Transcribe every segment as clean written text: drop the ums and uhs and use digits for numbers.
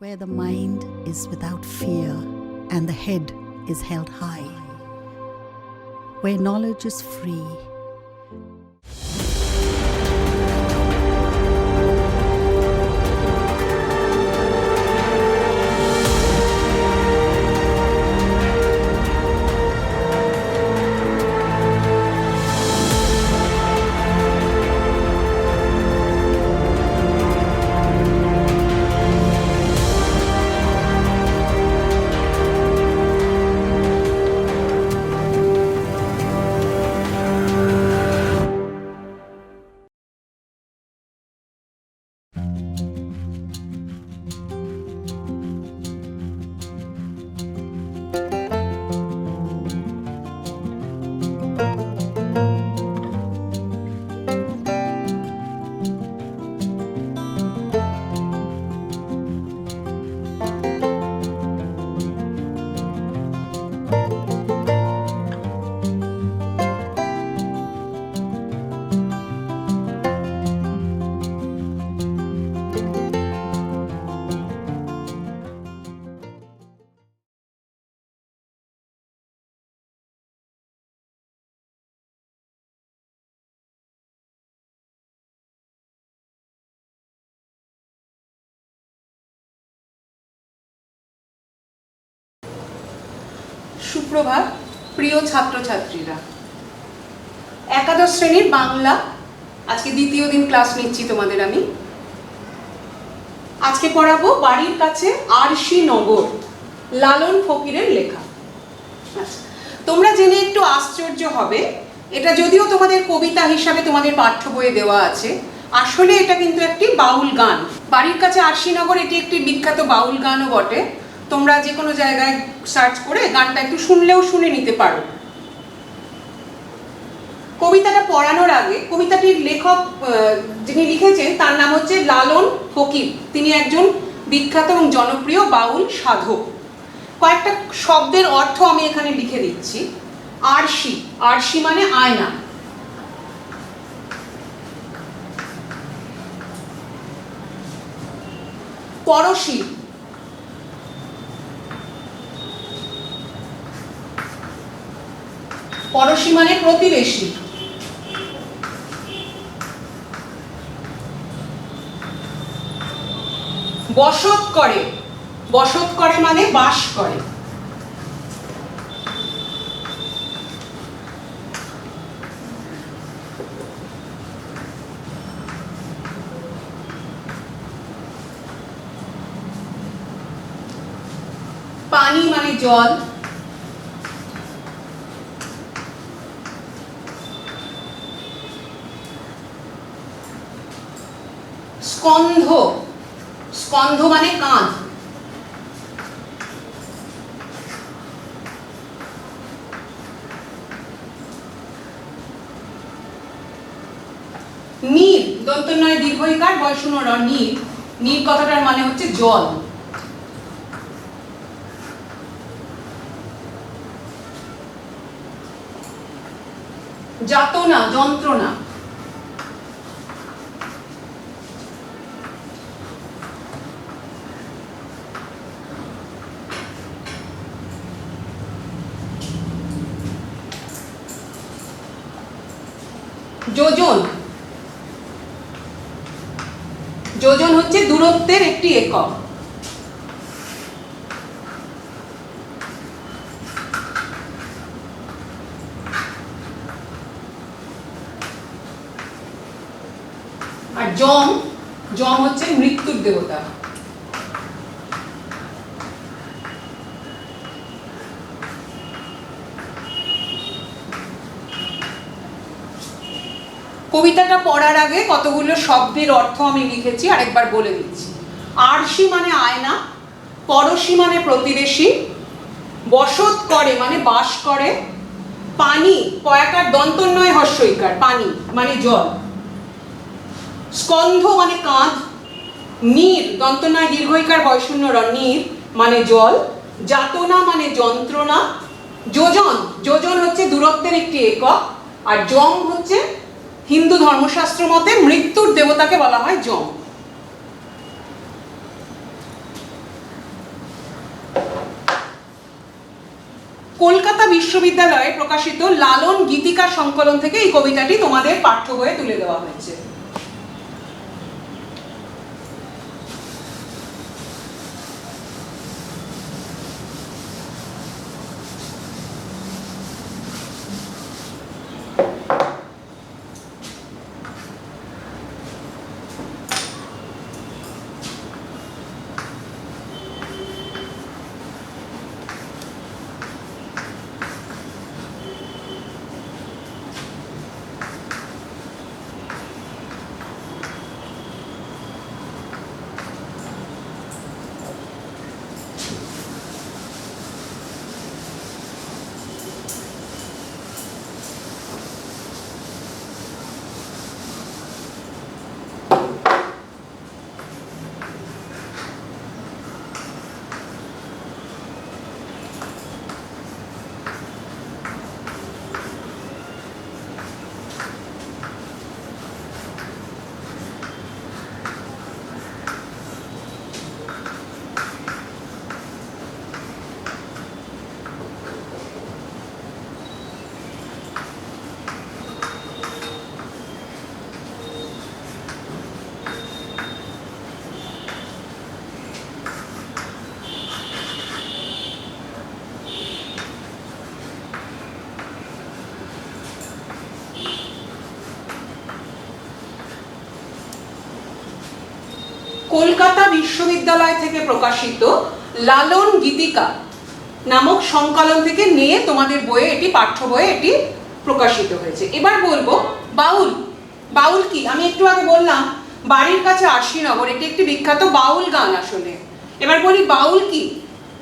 where the mind is without fear and the head is held high, where knowledge is free. সুপ্রভাত প্রিয় ছাত্রছাত্রীরা, একাদশ শ্রেণীর বাংলা আজকে দ্বিতীয় দিন ক্লাস নিচ্ছি তোমাদের আমি। আজকে পড়াবো বাড়ির কাছে আরশি নগর, লালন ফকিরের লেখা। আচ্ছা, তোমরা জেনে একটু আশ্চর্য হবে, এটা যদিও তোমাদের কবিতা হিসাবে তোমাদের পাঠ্য বইয়ে দেওয়া আছে, আসলে এটা কিন্তু একটি বাউল গান। বাড়ির কাছে আরশি নগর এটি একটি বিখ্যাত বাউল গানও বটে। তোমরা যে কোনো জায়গায় সার্চ করে গানটা একটু শুনলেও শুনে নিতে পারো। কবিতাটা পড়ানোর আগে, কবিতাটির লেখক যিনি লিখেছেন তার নাম হচ্ছে লালন ফকির। তিনি একজন বিখ্যাত এবং জনপ্রিয় বাউল সাধক। কয়েকটা শব্দের অর্থ আমি এখানে লিখে দিচ্ছি। আরশি, আরশি মানে আয়না। পড়শি, পড়শি মানে প্রতিবেশী। বসত করে, বসত করে মানে বাস করে। পানি মানে জল। স্কন্ধ, স্কন্ধ মানে কাঁধ। নীর, দন্তন্বয় দীর্ঘইকার বয়সূন্য র, নীর। নীর কথাটার মানে হচ্ছে জল। যাতনা, যন্ত্রণা। যোজন, যোজন হচ্ছে দূরত্বের একটি একক। আর যম, যম হচ্ছে মৃত্যুর দেবতা। কবিতাটা পড়ার আগে কতগুলো শব্দের অর্থ আমি লিখেছি, আরেকবার বলে দিচ্ছি। আরশি মানে আয়না, পড়শি মানে প্রতিবেশী, বসত করে মানে বাস করে, পানি কয়াকার দন্তন্বয় হর্ষইকার, পানি মানে জল, স্কন্ধ মানে কাঁধ, নীর দন্তন্বয় দীর্ঘইকার বয়শূন্য র, নীর মানে জল, যাতনা মানে যন্ত্রণা, যোজন, যোজন হচ্ছে দূরত্বের একটি একক, আর যম হচ্ছে হিন্দু ধর্মশাস্ত্র মতে মৃত্যুর দেবতাকে বলা হয় যম। কলকাতা বিশ্ববিদ্যালয়ে প্রকাশিত লালন গীতিকা সংকলন থেকে এই কবিতাটি তোমাদের পাঠ্য বইয়ে তুলে দেওয়া হয়েছে। কলকাতা বিশ্ববিদ্যালয় থেকে প্রকাশিত লালন গীতিকা নামক সংকলন থেকে নিয়ে তোমাদের বইয়ে এটি পাঠ্য বইয়ে এটি প্রকাশিত হয়েছে। এবার বলবো বাউল। বাউল কি? আমি একটু আগে বললাম বাড়ির কাছে আশিনগর, এটি একটি বিখ্যাত বাউল গান আসলে। এবার বলি বাউল কি?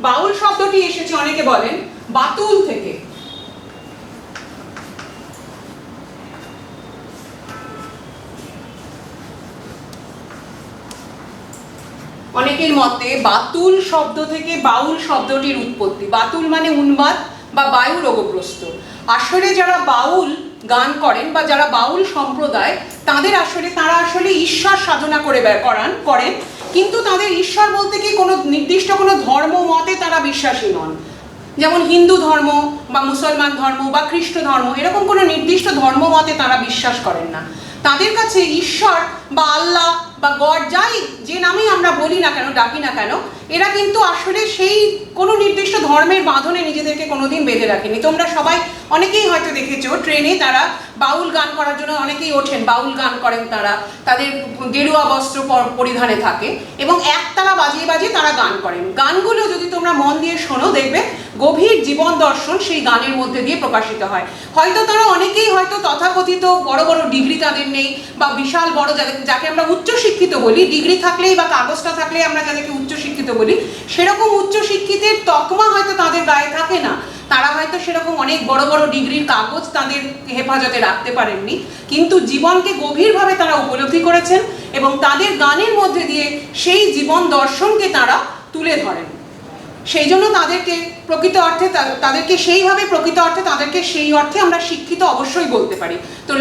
বাউল শব্দটি এসেছে অনেকে বলেন বাতুল থেকে। অনেকের মতে বাতুল শব্দ থেকে বাউল শব্দটির উৎপত্তি। বাতুল মানে উন্মাদ বা বায়ু রোগগ্রস্ত। আসলে যারা বাউল গান করেন বা যারা বাউল সম্প্রদায় তারা আসলে ঈশ্বর সাধনা করেন, কিন্তু তাদের ঈশ্বর বলতে কি কোনো নির্দিষ্ট কোনো ধর্ম মতে তারা বিশ্বাসী নন। যেমন হিন্দু ধর্ম বা মুসলমান ধর্ম বা খ্রিস্ট ধর্ম, এরকম কোনো নির্দিষ্ট ধর্ম মতে তারা বিশ্বাস করেন না। তাদের কাছে ঈশ্বর বা আল্লাহ বা গড যে নামেই আমরা বলি না কেন, ডাকি না কেন, এরা কিন্তু আসলে সেই কোনো নির্দিষ্ট ধর্মের বাঁধনে নিজেদেরকে কোনোদিন বেঁধে রাখেনি। তোমরা সবাই অনেকেই হয়তো দেখেছো ট্রেনে তারা বাউল গান করার জন্য অনেকেই ওঠেন, বাউল গান করেন, তারা তাদের গেরুয়া বস্ত্র পরিধানে থাকে এবং একতারা বাজিয়ে বাজিয়ে তারা গান করেন। গানগুলো যদি তোমরা মন দিয়ে শোনো দেখবে গভীর জীবন দর্শন সেই গানের মধ্যে দিয়ে প্রকাশিত হয়। হয়তো তারা অনেকেই হয়তো তথাকথিত বড় বড় ডিগ্রি তাদের নেই বা বিশাল বড় যাকে আমরা উচ্চশিক্ষিত বলি, ডিগ্রি থাকলেই বা কাগজটা থাকলেই আমরা যাদেরকে উচ্চশিক্ষিত বলি, সেরকম উচ্চশিক্ষিতের তকমা হয়তো তাদের গায়ে থাকে না। তারা হয়তো সেরকম অনেক বড় বড় ডিগ্রির কাগজ তাদের হেফাজতে রাখতে পারেননি, কিন্তু জীবনকে গভীরভাবে তারা উপলব্ধি করেছেন এবং তাদের গানের মধ্যে দিয়ে সেই জীবন দর্শনকে তারা তুলে ধরেন। সেই জন্য তাদেরকে সেই অর্থে আমরা শিক্ষিত অবশ্যই বলতে পারি। তো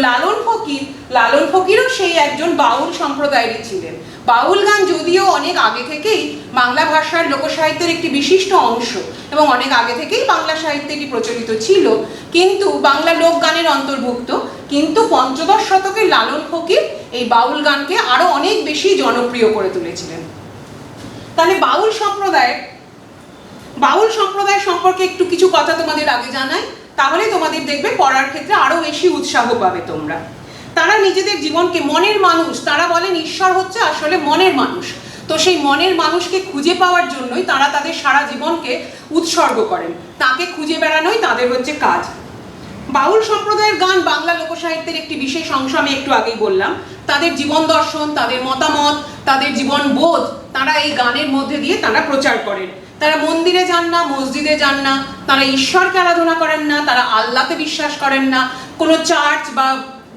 লালন ফকিরও সেই একজন বাউল সম্প্রদায়েরই ছিলেন। বাউল গান যদিও অনেক আগে থেকেই বাংলা ভাষার লোকসাহিত্যের একটি বিশিষ্ট অংশ এবং অনেক আগে থেকেই বাংলা সাহিত্যে এটি প্রচলিত ছিল, কিন্তু বাংলা লোকগানের অন্তর্ভুক্ত, কিন্তু পঞ্চদশ শতকে লালন ফকির এই বাউল গানকে আরো অনেক বেশি জনপ্রিয় করে তুলেছিলেন। তাহলে বাউল সম্প্রদায় সম্পর্কে একটু কিছু কথা তোমাদের আগে জানাই, তাহলে তোমাদের দেখবে পড়ার ক্ষেত্রে আরো বেশি উৎসাহ পাবে তোমরা। তারা নিজেদের জীবনকে মনের মানুষ, তারা বলেন ঈশ্বর হচ্ছে আসলে মনের মানুষ। তো সেই মনের মানুষকে খুঁজে পাওয়ার জন্যই তারা তাদের সারা জীবনকে উৎসর্গ করেন, তাকে খুঁজে বেড়ানোই তাদের হচ্ছে কাজ। বাউল সম্প্রদায়ের গান বাংলা লোকসাহিত্যের একটি বিশেষ অংশ, আমি একটু আগেই বললাম। তাদের জীবন দর্শন, তাদের মতামত, তাদের জীবন বোধ তারা এই গানের মধ্যে দিয়ে তারা প্রচার করেন। তারা মন্দিরে যান না, মসজিদে যান না, তারা ঈশ্বরকে আরাধনা করেন না, তারা আল্লাহতে বিশ্বাস করেন না, কোনো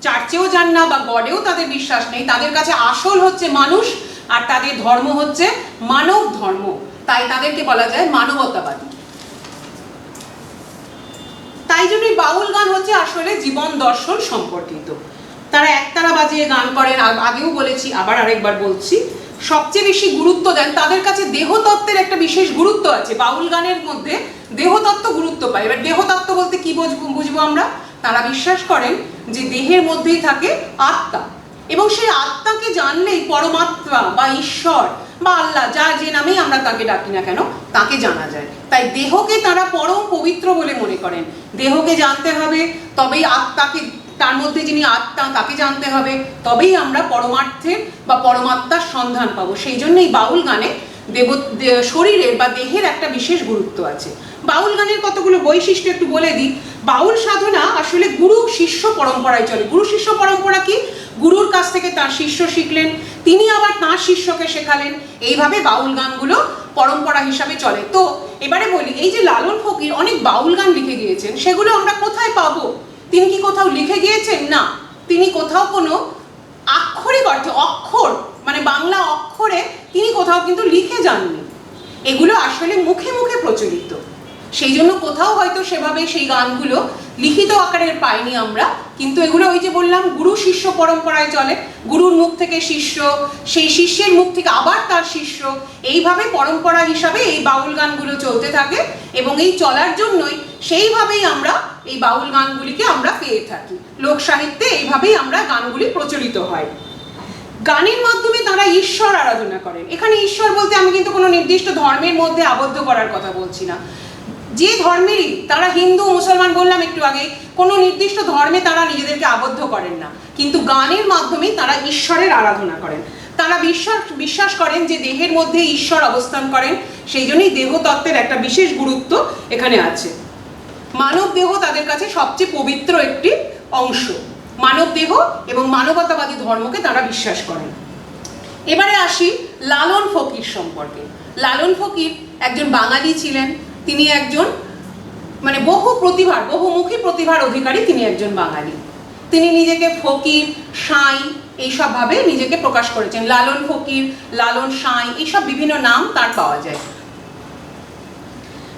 চার্চেও যান না বা গডেও তাদের বিশ্বাস নেই। তাদের কাছে আসল হচ্ছে মানুষ, আর তাদের ধর্ম হচ্ছে মানব ধর্ম, তাই তাদেরকে বলা যায় মানবতাবাদী। তাই জন্যই বাউল গান হচ্ছে আসলে জীবন দর্শন সম্পর্কিত। তারা একতারা বাজিয়ে গান করেন, আগেও বলেছি, আবার আরেকবার বলছি। সবচেয়ে বেশি গুরুত্ব দেন, তাদের কাছে দেহতত্ত্বের একটা বিশেষ গুরুত্ব আছে। বাউল গানের মধ্যে দেহতত্ত্ব গুরুত্ব পায়। এবার দেহতত্ত্ব বলতে কি বুঝবো আমরা? তারা বিশ্বাস করেন যে দেহের মধ্যেই থাকে আত্মা, এবং সেই আত্মাকে জানলেই পরমাত্মা বা ঈশ্বর বা আল্লাহ, যা যে নামেই আমরা তাকে ডাকি না কেন, তাকে জানা যায়। তাই দেহকে তারা পরম পবিত্র বলে মনে করেন। দেহকে জানতে হবে, তবেই আত্মাকে, তার মধ্যে যিনি আত্মা তাকে জানতে হবে, তবেই আমরা পরমার্থের বা পরমাত্মার সন্ধান পাবো। সেই জন্যই বাউল গানে শরীরের বা দেহের একটা বিশেষ গুরুত্ব আছে। বাউল গানের কতগুলো বৈশিষ্ট্য একটু বলে দিই। বাউল সাধনা আসলে গুরু শিষ্য পরম্পরায় চলে। গুরু শিষ্য পরম্পরা কি? গুরুর কাছ থেকে তার শিষ্য শিখলেন, তিনি আবার তার শিষ্যকে শেখালেন, এইভাবে বাউল গানগুলো পরম্পরা হিসাবে চলে। তো এবারে বলি, এই যে লালন ফকির অনেক বাউল গান লিখে গিয়েছেন, সেগুলো আমরা কোথায় পাবো? তিনি কি কোথাও লিখে গিয়েছেন? না, তিনি কোথাও কোনো আক্ষরিক অর্থে, অক্ষর মানে বাংলা অক্ষরে তিনি কোথাও কিন্তু লিখে যাননি। এগুলো আসলে মুখে মুখে প্রচলিত, সেই জন্য কোথাও হয়তো সেভাবে সেই গানগুলো লিখিত আকারের পাইনি আমরা। কিন্তু এগুলো ওই যে বললাম, গুরু শিষ্য পরম্পরায় চলে। গুরুর মুখ থেকে শিষ্য, সেই শিষ্যের মুখ থেকে আবার তার শিষ্য, এইভাবে পরম্পরা হিসাবে এই বাউল গানগুলো চলতে থাকে। এবং এই চলার জন্যই সেইভাবেই আমরা এই বাউল গানগুলিকে আমরা পেয়ে থাকি। লোক সাহিত্যে এইভাবেই আমরা গানগুলি প্রচলিত হয়। গানের মাধ্যমে তারা ঈশ্বর আরাধনা করেন। এখানে ঈশ্বর বলতে আমি কিন্তু কোনো নির্দিষ্ট ধর্মের মধ্যে আবদ্ধ করার কথা বলছি না। যে ধর্মেরই, তারা হিন্দু মুসলমান বললাম একটু আগে, কোনো নির্দিষ্ট ধর্মে তারা নিজেদেরকে আবদ্ধ করেন না, কিন্তু গানের মাধ্যমেই তারা ঈশ্বরের আরাধনা করেন। তারা বিশ্বাস করেন যে দেহের মধ্যে ঈশ্বর অবস্থান করেন, সেই জন্যই দেহতত্ত্বের একটা বিশেষ গুরুত্ব এখানে আছে। মানব দেহ তাদের কাছে সবচেয়ে পবিত্র একটি অংশ। মানব দেহ এবং মানবতাবাদী ধর্মকে তারা বিশ্বাস করেন। এবারে আসি লালন ফকির সম্পর্কে। লালন ফকির একজন বাঙালি ছিলেন। তিনি একজন মানে বহুমুখী প্রতিভার অধিকারী। তিনি একজন বাঙালি। তিনি নিজেকে ফকির, সাঁই এইসব ভাবে নিজেকে প্রকাশ করেছেন। লালন ফকির, লালন সাঁই, এইসব বিভিন্ন নাম তার পাওয়া যায়।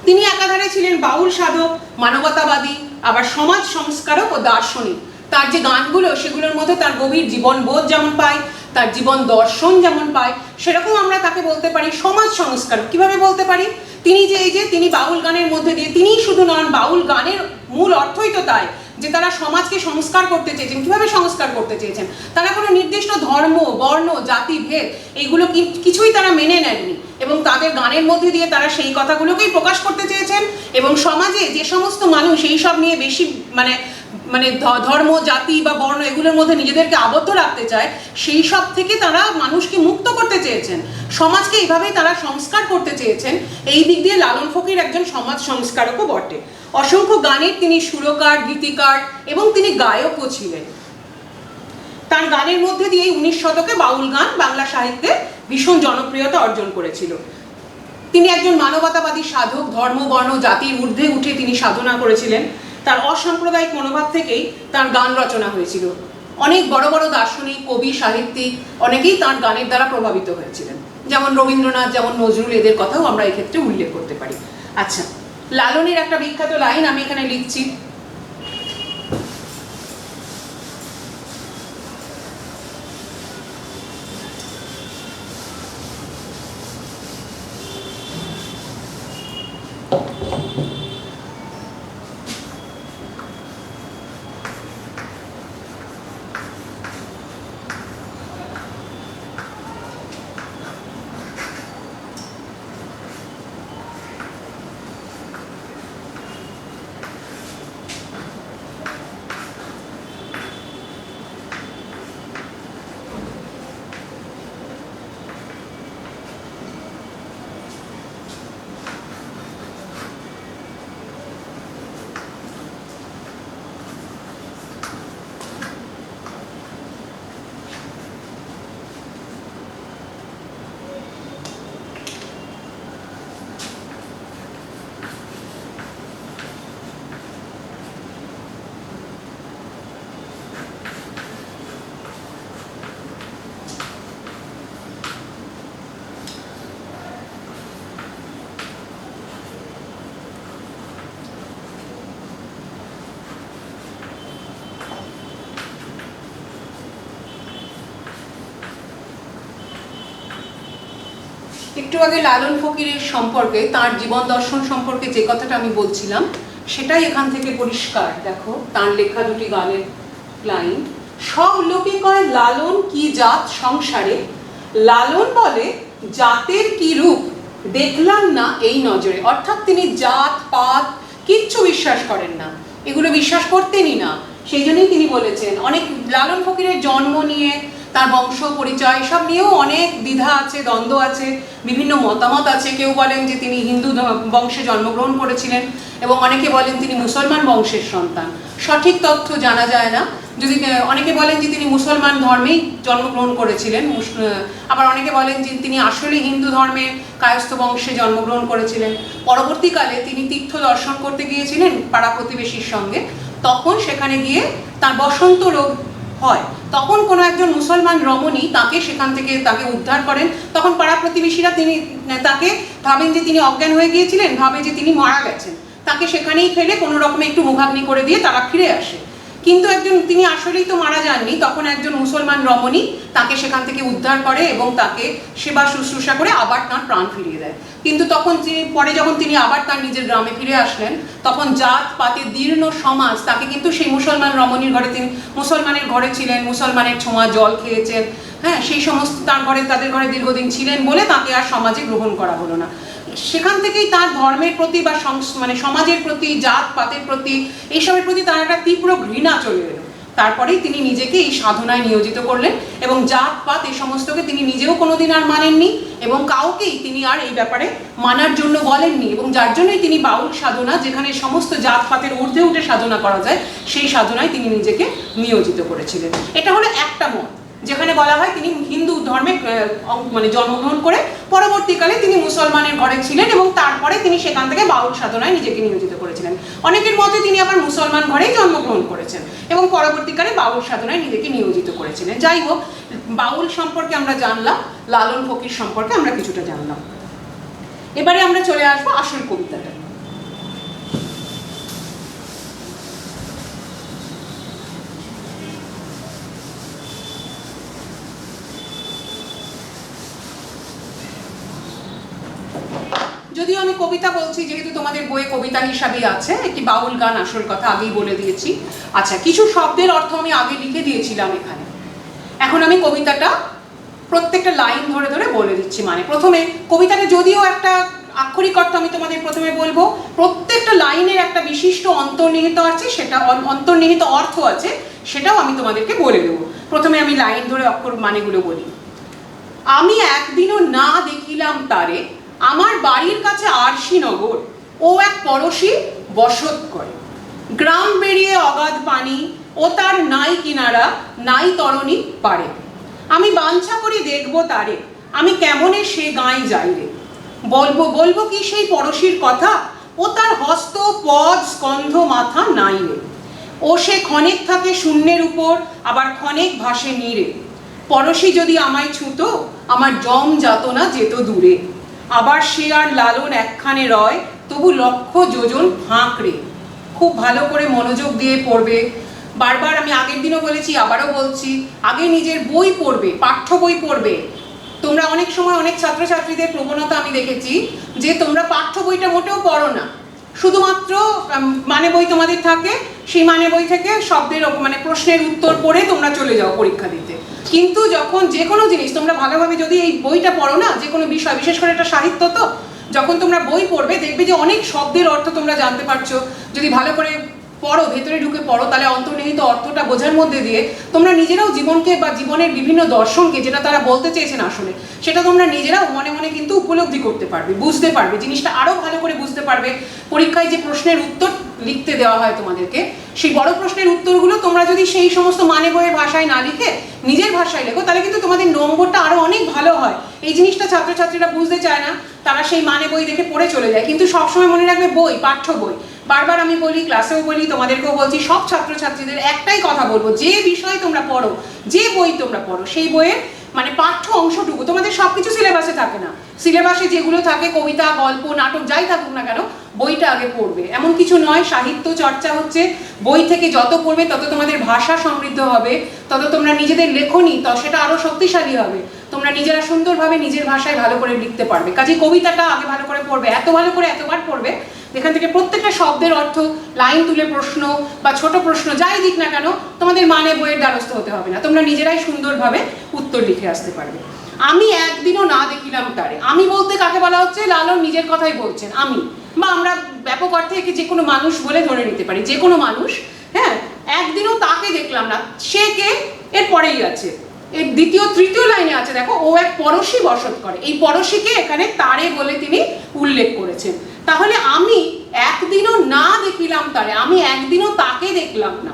তিনি একাধারে ছিলেন বাউল সাধক, মানবতাবাদী, আবার সমাজ সংস্কারক ও দার্শনিক। তার যে গানগুলো, সেগুলোর মধ্যে তার গভীর জীবনবোধ যেমন পাই, তার জীবন দর্শন যেমন পাই, সেরকম আমরা তাকে বলতে পারি সমাজ সংস্কারক। কিভাবে বলতে পারি? তিনি যে এই যে তিনি বাউল গানের মধ্যে দিয়ে, তিনিই শুধু নন, বাউল গানের মূল অর্থই তো তাই যে তারা সমাজকে সংস্কার করতে চেয়েছেন। কিভাবে সংস্কার করতে চেয়েছেন? তারা কোনো নির্দিষ্ট ধর্ম, বর্ণ, জাতি, ভেদ এইগুলো কিছুই তারা মেনে নেননি, এবং তাদের গানের মধ্যে দিয়ে তারা সেই কথাগুলোকেই প্রকাশ করতে চেয়েছেন। এবং সমাজে যে সমস্ত মানুষ এইসব নিয়ে বেশি মানে ধর্ম, জাতি বা বর্ণ এগুলোর মধ্যে নিজেদেরকে আবদ্ধ রাখতে চায়, সেই সব থেকে তারা মানুষকে মুক্ত করতে চেয়েছেন। সমাজকে এইভাবেই তারা সংস্কার করতে চেয়েছেন। এই দিক দিয়ে লালন ফকির একজন সমাজ সংস্কারকও বটে। অসংখ্য গানের তিনি সুরকার, গীতিকার এবং তিনি গায়কও ছিলেন। তার গানের মধ্যে দিয়ে 19 শতকে বাউল গান বাংলা সাহিত্যে ভীষণ জনপ্রিয়তা অর্জন করেছিল। তিনি একজন মানবতাবাদী সাধক, ধর্ম, বর্ণ, জাতির ঊর্ধ্বে উঠে তিনি সাধনা করেছিলেন। তার অসাম্প্রদায়িক মনোভাব থেকেই তার গান রচনা হয়েছিল। অনেক বড় বড় দার্শনিক, কবি, সাহিত্যিক অনেকেই তার গানের দ্বারা প্রভাবিত হয়েছিলেন, যেমন রবীন্দ্রনাথ, যেমন নজরুল, এদের কথাও আমরা এক্ষেত্রে উল্লেখ করতে পারি। আচ্ছা, লালনের একটা বিখ্যাত লাইন আমি এখানে লিখছি। একটু আগে লালন ফকিরের সম্পর্কে, তার জীবন দর্শন সম্পর্কে যে কথাটা আমি বলছিলাম সেটাই এখান থেকে পরিষ্কার। দেখো তার লেখা দুটি গানের লাইন। সব লোকে কয় লালন কি জাত সংসারে, লালন বলে জাতের কি রূপ দেখলাম না এই নজরে। অর্থাৎ তিনি জাত পাত কিচ্ছু বিশ্বাস করেন না, এগুলো বিশ্বাস করতেনই না। সেই জন্যই তিনি বলেছেন, অনেক লালন ফকিরের জন্ম নিয়ে, তার বংশ পরিচয় সব নিয়েও অনেক দ্বিধা আছে, দ্বন্দ্ব আছে, বিভিন্ন মতামত আছে। কেউ বলেন যে তিনি হিন্দু বংশে জন্মগ্রহণ করেছিলেন এবং অনেকে বলেন তিনি মুসলমান বংশের সন্তান। সঠিক তথ্য জানা যায় না। যদি অনেকে বলেন যে তিনি মুসলমান ধর্মেই জন্মগ্রহণ করেছিলেন, আবার অনেকে বলেন যে তিনি আসলে হিন্দু ধর্মের কায়স্থ বংশে জন্মগ্রহণ করেছিলেন। পরবর্তীকালে তিনি তীর্থ দর্শন করতে গিয়েছিলেন পাড়া প্রতিবেশীর সঙ্গে, তখন সেখানে গিয়ে তার বসন্ত রোগ হয়। তখন কোনো একজন মুসলমান রমণী তাকে সেখান থেকে তাকে উদ্ধার করেন। তখন পাড়া প্রতিবেশীরা তাকে ভাবেন যে তিনি অজ্ঞান হয়ে গিয়েছিলেন, ভাবে যে তিনি মারা গেছেন। তাকে সেখানেই ফেলে কোনো রকমে একটু মুখাগ্নি করে দিয়ে তারা ফিরে আসে। কিন্তু তিনি আসলেই তো মারা যাননি। তখন একজন মুসলমান রমণী তাকে সেখান থেকে উদ্ধার করে এবং তাকে সেবা শুশ্রূষা করে আবার তাঁর প্রাণ ফিরিয়ে দেয়। কিন্তু তখন পরে যখন তিনি আবার তার নিজের গ্রামে ফিরে আসলেন, তখন জাত পাতের দীর্ণ সমাজ তাকে কিন্তু সেই মুসলমান রমণীর ঘরে, তিনি মুসলমানের ঘরে ছিলেন, মুসলমানের ছোঁয়া জল খেয়েছেন, হ্যাঁ, সেই সমস্ত তাদের ঘরে দীর্ঘদিন ছিলেন বলে তাকে আর সমাজে গ্রহণ করা হলো না। সেখান থেকেই তার ধর্মের প্রতি বা সমাজের প্রতি, জাত পাতের প্রতি, এইসবের প্রতি তার একটা তীব্র ঘৃণা চলে এলো। তারপরেই তিনি নিজেকে এই সাধনায় নিয়োজিত করলেন এবং জাত পাত এই সমস্তকে তিনি নিজেও কোনোদিন আর মানেননি এবং কাউকেই তিনি আর এই ব্যাপারে মানার জন্য বলেননি। এবং যার জন্যই তিনি বাউল সাধনা, যেখানে সমস্ত জাত পাতের ঊর্ধ্বে উঠে সাধনা করা যায়, সেই সাধনায় তিনি নিজেকে নিয়োজিত করেছিলেন। এটা হলো একটা মত, যেখানে বলা হয় তিনি হিন্দু ধর্মে জন্মগ্রহণ করে পরবর্তীকালে তিনি মুসলমানের ঘরে ছিলেন এবং তারপরে তিনি সেখান থেকে বাউল সাধনায় নিজেকে নিয়োজিত করেছিলেন। অনেকের মতে তিনি আবার মুসলমান ঘরেই জন্মগ্রহণ করেছেন এবং পরবর্তীকালে বাউল সাধনায় নিজেকে নিয়োজিত করেছিলেন। যাই হোক, বাউল সম্পর্কে আমরা জানলাম, লালন ফকির সম্পর্কে আমরা কিছুটা জানলাম। এবারে আমরা চলে আসবো আসল কবিতাটা। যদিও আমি কবিতা বলছি, যেহেতু তোমাদের বইয়ে কবিতা হিসাবেই আছে, একটি বাউল গান আসল কথা আগেই বলে দিয়েছি। আচ্ছা, কিছু শব্দের অর্থ আমি আগে লিখে দিয়েছিলাম এখানে। এখন আমি কবিতাটা প্রত্যেকটা লাইন ধরে ধরে বলে দিচ্ছি। মানে প্রথমে কবিতাটা যদিও একটা আক্ষরিক অর্থ আমি তোমাদের প্রথমে বলবো, প্রত্যেকটা লাইনের একটা বিশিষ্ট অন্তর্নিহিত আছে, সেটা অন্তর্নিহিত অর্থ আছে, সেটাও আমি তোমাদেরকে বলে দেবো। প্রথমে আমি লাইন ধরে অক্ষর মানেগুলো বলি। আমি একদিনও না দেখিলাম তারে, আমার বাড়ির কাছে আরশিনগর, ও এক পরশী বসত করে। গ্রাম বেরিয়ে অগাধ পানি, ও তার নাই কিনারা, নাই তরণী পারে। আমি বাঞ্ছা করি দেখবো তারে, আমি কেমনে সে গাঁই যাই রে। বলবো কি সেই পরশীর কথা, ও তার হস্ত পদ স্কন্ধ মাথা নাই রে। ও সে ক্ষণেক থাকে শূন্যের উপর, আবার ক্ষণেক ভাসে নীরে। পরশী যদি আমায় ছুতো, আমার জম যাতনা যেত দূরে। আবার সে আর লালন একখানে রয়, তবু লক্ষ যোজন ফাঁক রে। খুব ভালো করে মনোযোগ দিয়ে পড়বে। বারবার আমি আগের দিনও বলেছি, আবারও বলছি, আগে নিজের বই পড়বে, পাঠ্য বই পড়বে। তোমরা অনেক সময় অনেক ছাত্রছাত্রীদের প্রবণতা আমি দেখেছি যে তোমরা পাঠ্য বইটা মোটেও পড়ো না, শুধুমাত্র মানে বই তোমাদের থাকে, সেই মানে বই থেকে শব্দের প্রশ্নের উত্তর পড়ে তোমরা চলে যাও পরীক্ষা দিতে। কিন্তু যখন যে কোনো জিনিস তোমরা ভালোভাবে যদি এই বইটা পড়ো না, যে কোনো বিষয়, বিশেষ করে এটা সাহিত্য, তো যখন তোমরা বই পড়বে দেখবে যে অনেক শব্দের অর্থ তোমরা জানতে পারছো। যদি ভালো করে পড়ো, ভেতরে ঢুকে পড়ো, তাহলে অন্তর্নিহিত অর্থটা বোঝার মধ্যে দিয়ে তোমরা নিজেরাও জীবনকে বা জীবনের বিভিন্ন দর্শনকে, যেটা তারা বলতে চেয়েছেন আসলে, সেটা তোমরা নিজেরাও মনে মনে কিন্তু উপলব্ধি করতে পারবে, বুঝতে পারবে, জিনিসটা আরো ভালো করে বুঝতে পারবে। পরীক্ষায় যে প্রশ্নের উত্তর লিখতে দেওয়া হয় তোমাদেরকে, সেই বড় প্রশ্নের উত্তরগুলো তোমরা যদি সেই সমস্ত মানে বইয়ের ভাষায় না লিখে নিজের ভাষায় লেখো, তাহলে কিন্তু তোমাদের নম্বরটা আরো অনেক ভালো হয়। এই জিনিসটা ছাত্রছাত্রীরা বুঝতে চায় না, তারা সেই মানে বই দেখে পড়ে চলে যায়। কিন্তু সবসময় মনে রাখবে, বই, পাঠ্য বই, বারবার আমি বলি, ক্লাসেও বলি, তোমাদেরকেও বলছি, সব ছাত্রছাত্রীদের একটাই কথা বলবো, যে বিষয় তোমরা পড়ো, যে বই তোমরা পড়ো, সেই বইয়ের পাঠ্য অংশটুকু, তোমাদের সবকিছু সিলেবাসে থাকে না, সিলেবাসে যেগুলো থাকে, কবিতা, গল্প, নাটক, যাই থাকুক না কেন, বইটা আগে পড়বে। এমন কিছু নয়, সাহিত্য চর্চা হচ্ছে, বই থেকে যত পড়বে তত তোমাদের ভাষা সমৃদ্ধ হবে, তত তোমরা নিজেদের লেখনী, তো সেটা আরো শক্তিশালী হবে। তোমরা নিজেরা সুন্দরভাবে নিজের ভাষায় ভালো করে লিখতে পারবে। কাজে কবিতাটা আগে ভালো করে পড়বে, এত ভালো করে এতবার পড়বে যেখান থেকে প্রত্যেকটা শব্দের অর্থ, লাইন তুলে প্রশ্ন বা ছোট প্রশ্ন যাই দিক না কেন তোমাদের মানে বইয়ের দ্বারস্থ হতে হবে না, তোমরা নিজেরাই সুন্দরভাবে উত্তর লিখে আসতে পারবে। আমি একদিনও না দেখিলাম তারে, আমি বলতে কাকে বলা হচ্ছে? লালন নিজের কথাই বলছেন। আমি বা আমরা ব্যাপক অর্থে একে যে কোনো মানুষ বলে ধরে নিতে পারি, যে কোনো মানুষ। হ্যাঁ, একদিনও তাকে দেখলাম না, সে কে? এর পরেই আছে, এর দ্বিতীয় তৃতীয় লাইনে আছে, দেখো, ও এক পরশী বসত করে। এই পরশীকে এখানে তারে বলে তিনি উল্লেখ করেছেন। তাহলে আমি একদিনও না দেখিলাম তারে, আমি একদিনও তাকে দেখলাম না।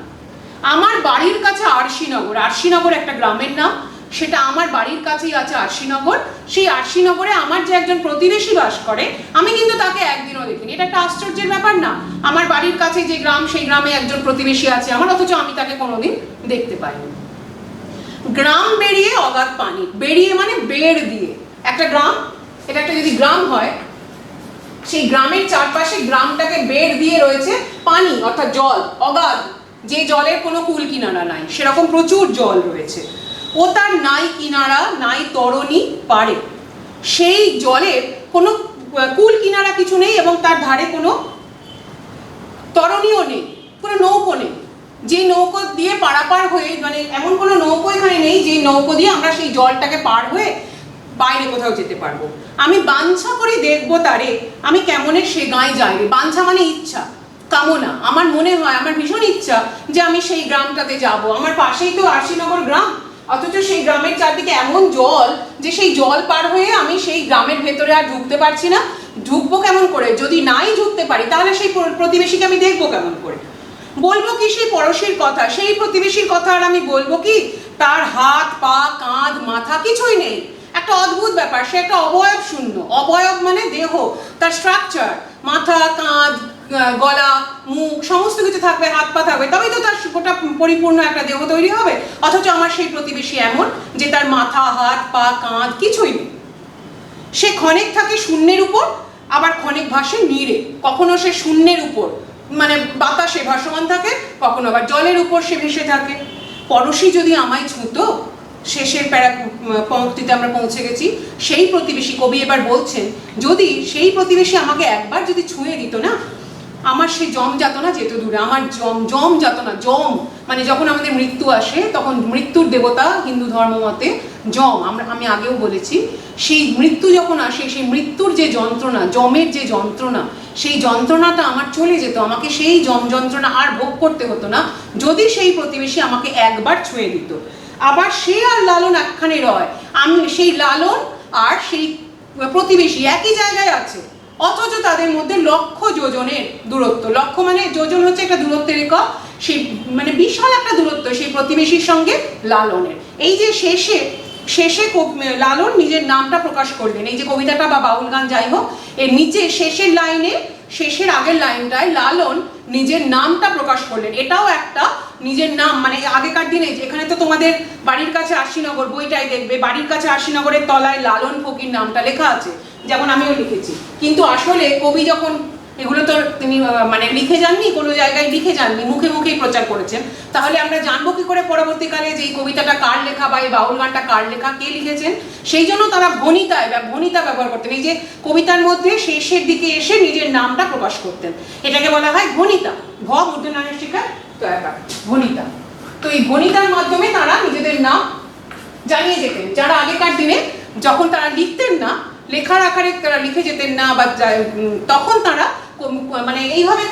আমার বাড়ির কাছে আরশিনগর, আরশিনগর একটা গ্রামের নাম, সেটা আমার বাড়ির কাছেই আছে আরশিনগর। সেই আরশিনগরে আমার যে একজন প্রতিবেশী বাস করে, আমি কিন্তু তাকে একদিনও দেখিনি। এটা একটা আশ্চর্যের ব্যাপার না? আমার বাড়ির কাছে যে গ্রাম, সেই গ্রামে একজন প্রতিবেশী আছে আমার, অথচ আমি তাকে কোনোদিন দেখতে পাইনি। গ্রাম বেরিয়ে অগাধ পানি, বেরিয়ে মানে বেড় দিয়ে। একটা গ্রাম, এটা একটা যদি গ্রাম হয়, সেই গ্রামের চারপাশে গ্রামটাকে বেড় দিয়ে রয়েছে পানি, অর্থাৎ জল, অগাধ, যে জলের কোনো কুল কিনারা নাই, সেরকম প্রচুর জল রয়েছে। ও তার নাই কিনারা নাই তরণী পারে, সেই জলের কোনো কুল কিনারা কিছু নেই এবং তার ধারে কোনো তরণীও নেই, কোনো নৌকো নেই যে নৌকো দিয়ে পারাপার হয়ে, মানে এমন কোনো নৌকো এখানে নেই যে নৌকো দিয়ে আমরা সেই জলটাকে পার হয়ে বাইরে কোথাও যেতে পারবো। আমি বাঞ্ছা করে দেখবো তারে, আমি কেমনে সে গাঁয়ে যাই রে। বাঞ্ছা মানে ইচ্ছা, কামনা। আমার মনে হয়, আমার ভীষণ ইচ্ছা যে আমি সেই গ্রামটাতে যাব। আমার পাশেই তো আরশিনগর গ্রাম, অথচ সেই গ্রামের চারদিকে এমন জল যে সেই জল পার হয়ে আমি সেই গ্রামের ভেতরে আর ঢুকতে পারছি না। ঢুকবো কেমন করে? যদি নাই ঢুকতে পারি তাহলে সেই প্রতিবেশীকে আমি দেখবো কেমন করে? বলবো কি সেই পড়শির কথা, সেই প্রতিবেশীর কথা আর আমি বলবো কি? তার হাত, পা, কাঁধ, মাথা কিছুই নেই। একটা অদ্ভুত ব্যাপার, সে একটা অবয়ব শূন্য। অবয়ব মানে দেহ, তার স্ট্রাকচার, মাথা, কাঁধ, গলা, মুখ সমস্ত কিছু থাকবে, হাত পা থাকবে, তবেই তো তার গোটা পরিপূর্ণ একটা দেহ তৈরি হবে। অথচ আমার সেই প্রতিবেশী এমন যে তার মাথা, হাত, পা, কাঁধ কিছুই নেই। সে ক্ষণেক থাকে শূন্যের উপর, আবার ক্ষণেক ভাসে নীড়ে। কখনো সে শূন্যের উপর, মানে বাতাসে ভাসমান থাকে, কখনো আবার জলের উপর সে ভেসে থাকে। পরশী যদি আমায় ছুঁতো, শেষের পংক্তিতে আমরা পৌঁছে গেছি। সেই প্রতিবেশী, কবি এবার বলছেন, যদি সেই প্রতিবেশী আমাকে একবার যদি ছুঁয়ে দিত না, আমার সেই জম যাতনা যেত দূরে। আমার জম যাতনা, জম মানে যখন আমাদের মৃত্যু আসে, তখন মৃত্যুর দেবতা হিন্দু ধর্ম মতে জম, আমি আগেও বলেছি, সেই মৃত্যু যখন আসে, সেই মৃত্যুর যে যন্ত্রণা, জমের যে যন্ত্রণা, সেই যন্ত্রণাটা আমার চলে যেত। আমাকে সেই জম যন্ত্রণা আর ভোগ করতে হতো না যদি সেই প্রতিবেশী আমাকে একবার ছুঁয়ে দিত। আবার সে আর লালন একখানে রয়, আমি সেই লালন আর সেই প্রতিবেশী একই জায়গায় আছে, অথচ তাদের মধ্যে লক্ষ যোজনের দূরত্ব। লক্ষ মানে যোজন হচ্ছে একটা দূরত্বের একক, সেই মানে বিশাল একটা দূরত্ব সেই প্রতিবেশীর সঙ্গে লালনের। এই যে শেষে লালন নিজের নামটা প্রকাশ করলেন, এই যে কবিতাটা বা বাউল গান যাই হোক, এর নিচে শেষের লাইনে, শেষের আগের লাইনটায় লালন নিজের নামটা প্রকাশ করলেন। এটাও একটা নিজের নাম, মানে আগেকার দিনে এখানে তো তোমাদের বাড়ির কাছে আরশিনগর বইটাই দেখবে, বাড়ির কাছে আরশিনগরের তলায় লালন ফকির নামটা লেখা আছে, যেমন আমিও লিখেছি। কিন্তু আসলে কবি যখন এগুলো তো তিনি মানে লিখে যাননি, কোনো জায়গায় লিখে যাননি, মুখে মুখেই প্রচার করেছেন। তাহলে আমরা জানবো কি করে পরবর্তীকালে যে এই কবিতাটা কার লেখা বা এই বাউল গানটা কার লেখা, কে লিখেছেন? সেই জন্য তারা ভনিতা ব্যবহার করতেন। এই যে কবিতার মধ্যে শেষের দিকে এসে নিজের নামটা প্রকাশ করতেন, এটাকে বলা হয় ভনিতা। ভ মূর্ধন্যের শিকার তো এবার ভনিতা। তো এই ভনিতার মাধ্যমে তারা নিজেদের নাম জানিয়ে যেতেন। যারা আগেকার দিনে যখন তারা লিখতেন না, লেখার আকারে তারা লিখে যেতেন না, বা তখন তারা মানে এইভাবে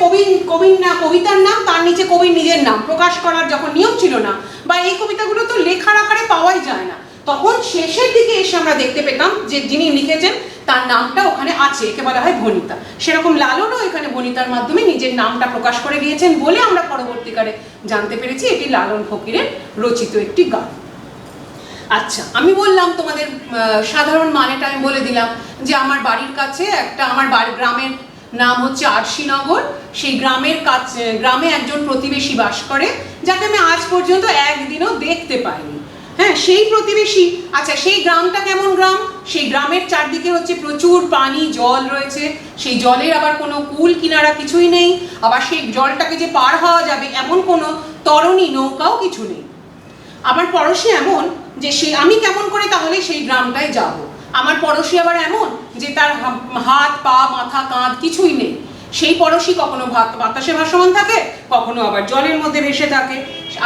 কবিতার নাম, তার নিচে কবির নিজের নাম প্রকাশ করার যখন নিয়ম ছিল না, বা এই কবিতাগুলো তো লেখার আকারে পাওয়াই যায় না, তখন শেষের দিকে এসে আমরা দেখতে পেতাম যে যিনি লিখেছেন তার নামটা ওখানে আছে, একে বলা হয় ভনিতা। সেরকম লালনও এখানে ভনিতার মাধ্যমে নিজের নামটা প্রকাশ করে দিয়েছেন বলে আমরা পরবর্তীকালে জানতে পেরেছি এটি লালন ফকিরের রচিত একটি গান। আচ্ছা, আমি বললাম তোমাদের সাধারণ মানেটা আমি বলে দিলাম যে আমার বাড়ির কাছে একটা, আমার গ্রামের নাম হচ্ছে আরশিনগর, সেই গ্রামে একজন প্রতিবেশী বাস করে, যাকে আমি আজ পর্যন্ত একদিনও দেখতে পাইনি। হ্যাঁ, সেই প্রতিবেশী। আচ্ছা, সেই গ্রামটা কেমন গ্রাম? সেই গ্রামের চারদিকে হচ্ছে প্রচুর পানি, জল রয়েছে, সেই জলের আবার কোনো কুল কিনারা কিছুই নেই, আবার সেই জলটাকে যে পার হওয়া যাবে এমন কোনো তরণী, নৌকাও কিছু নেই। আমার পড়োশী এমন যে সে আমি কেমন করে তাহলে সেই গ্রামটায় যাব। আমার পড়োশি আবার এমন যে তার হাত পা মাথা কাঁধ কিছুই নেই, সেই পড়োশি কখনো বাতাসে ভাসমান থাকে, কখনো আবার জলের মধ্যে ভেসে থাকে।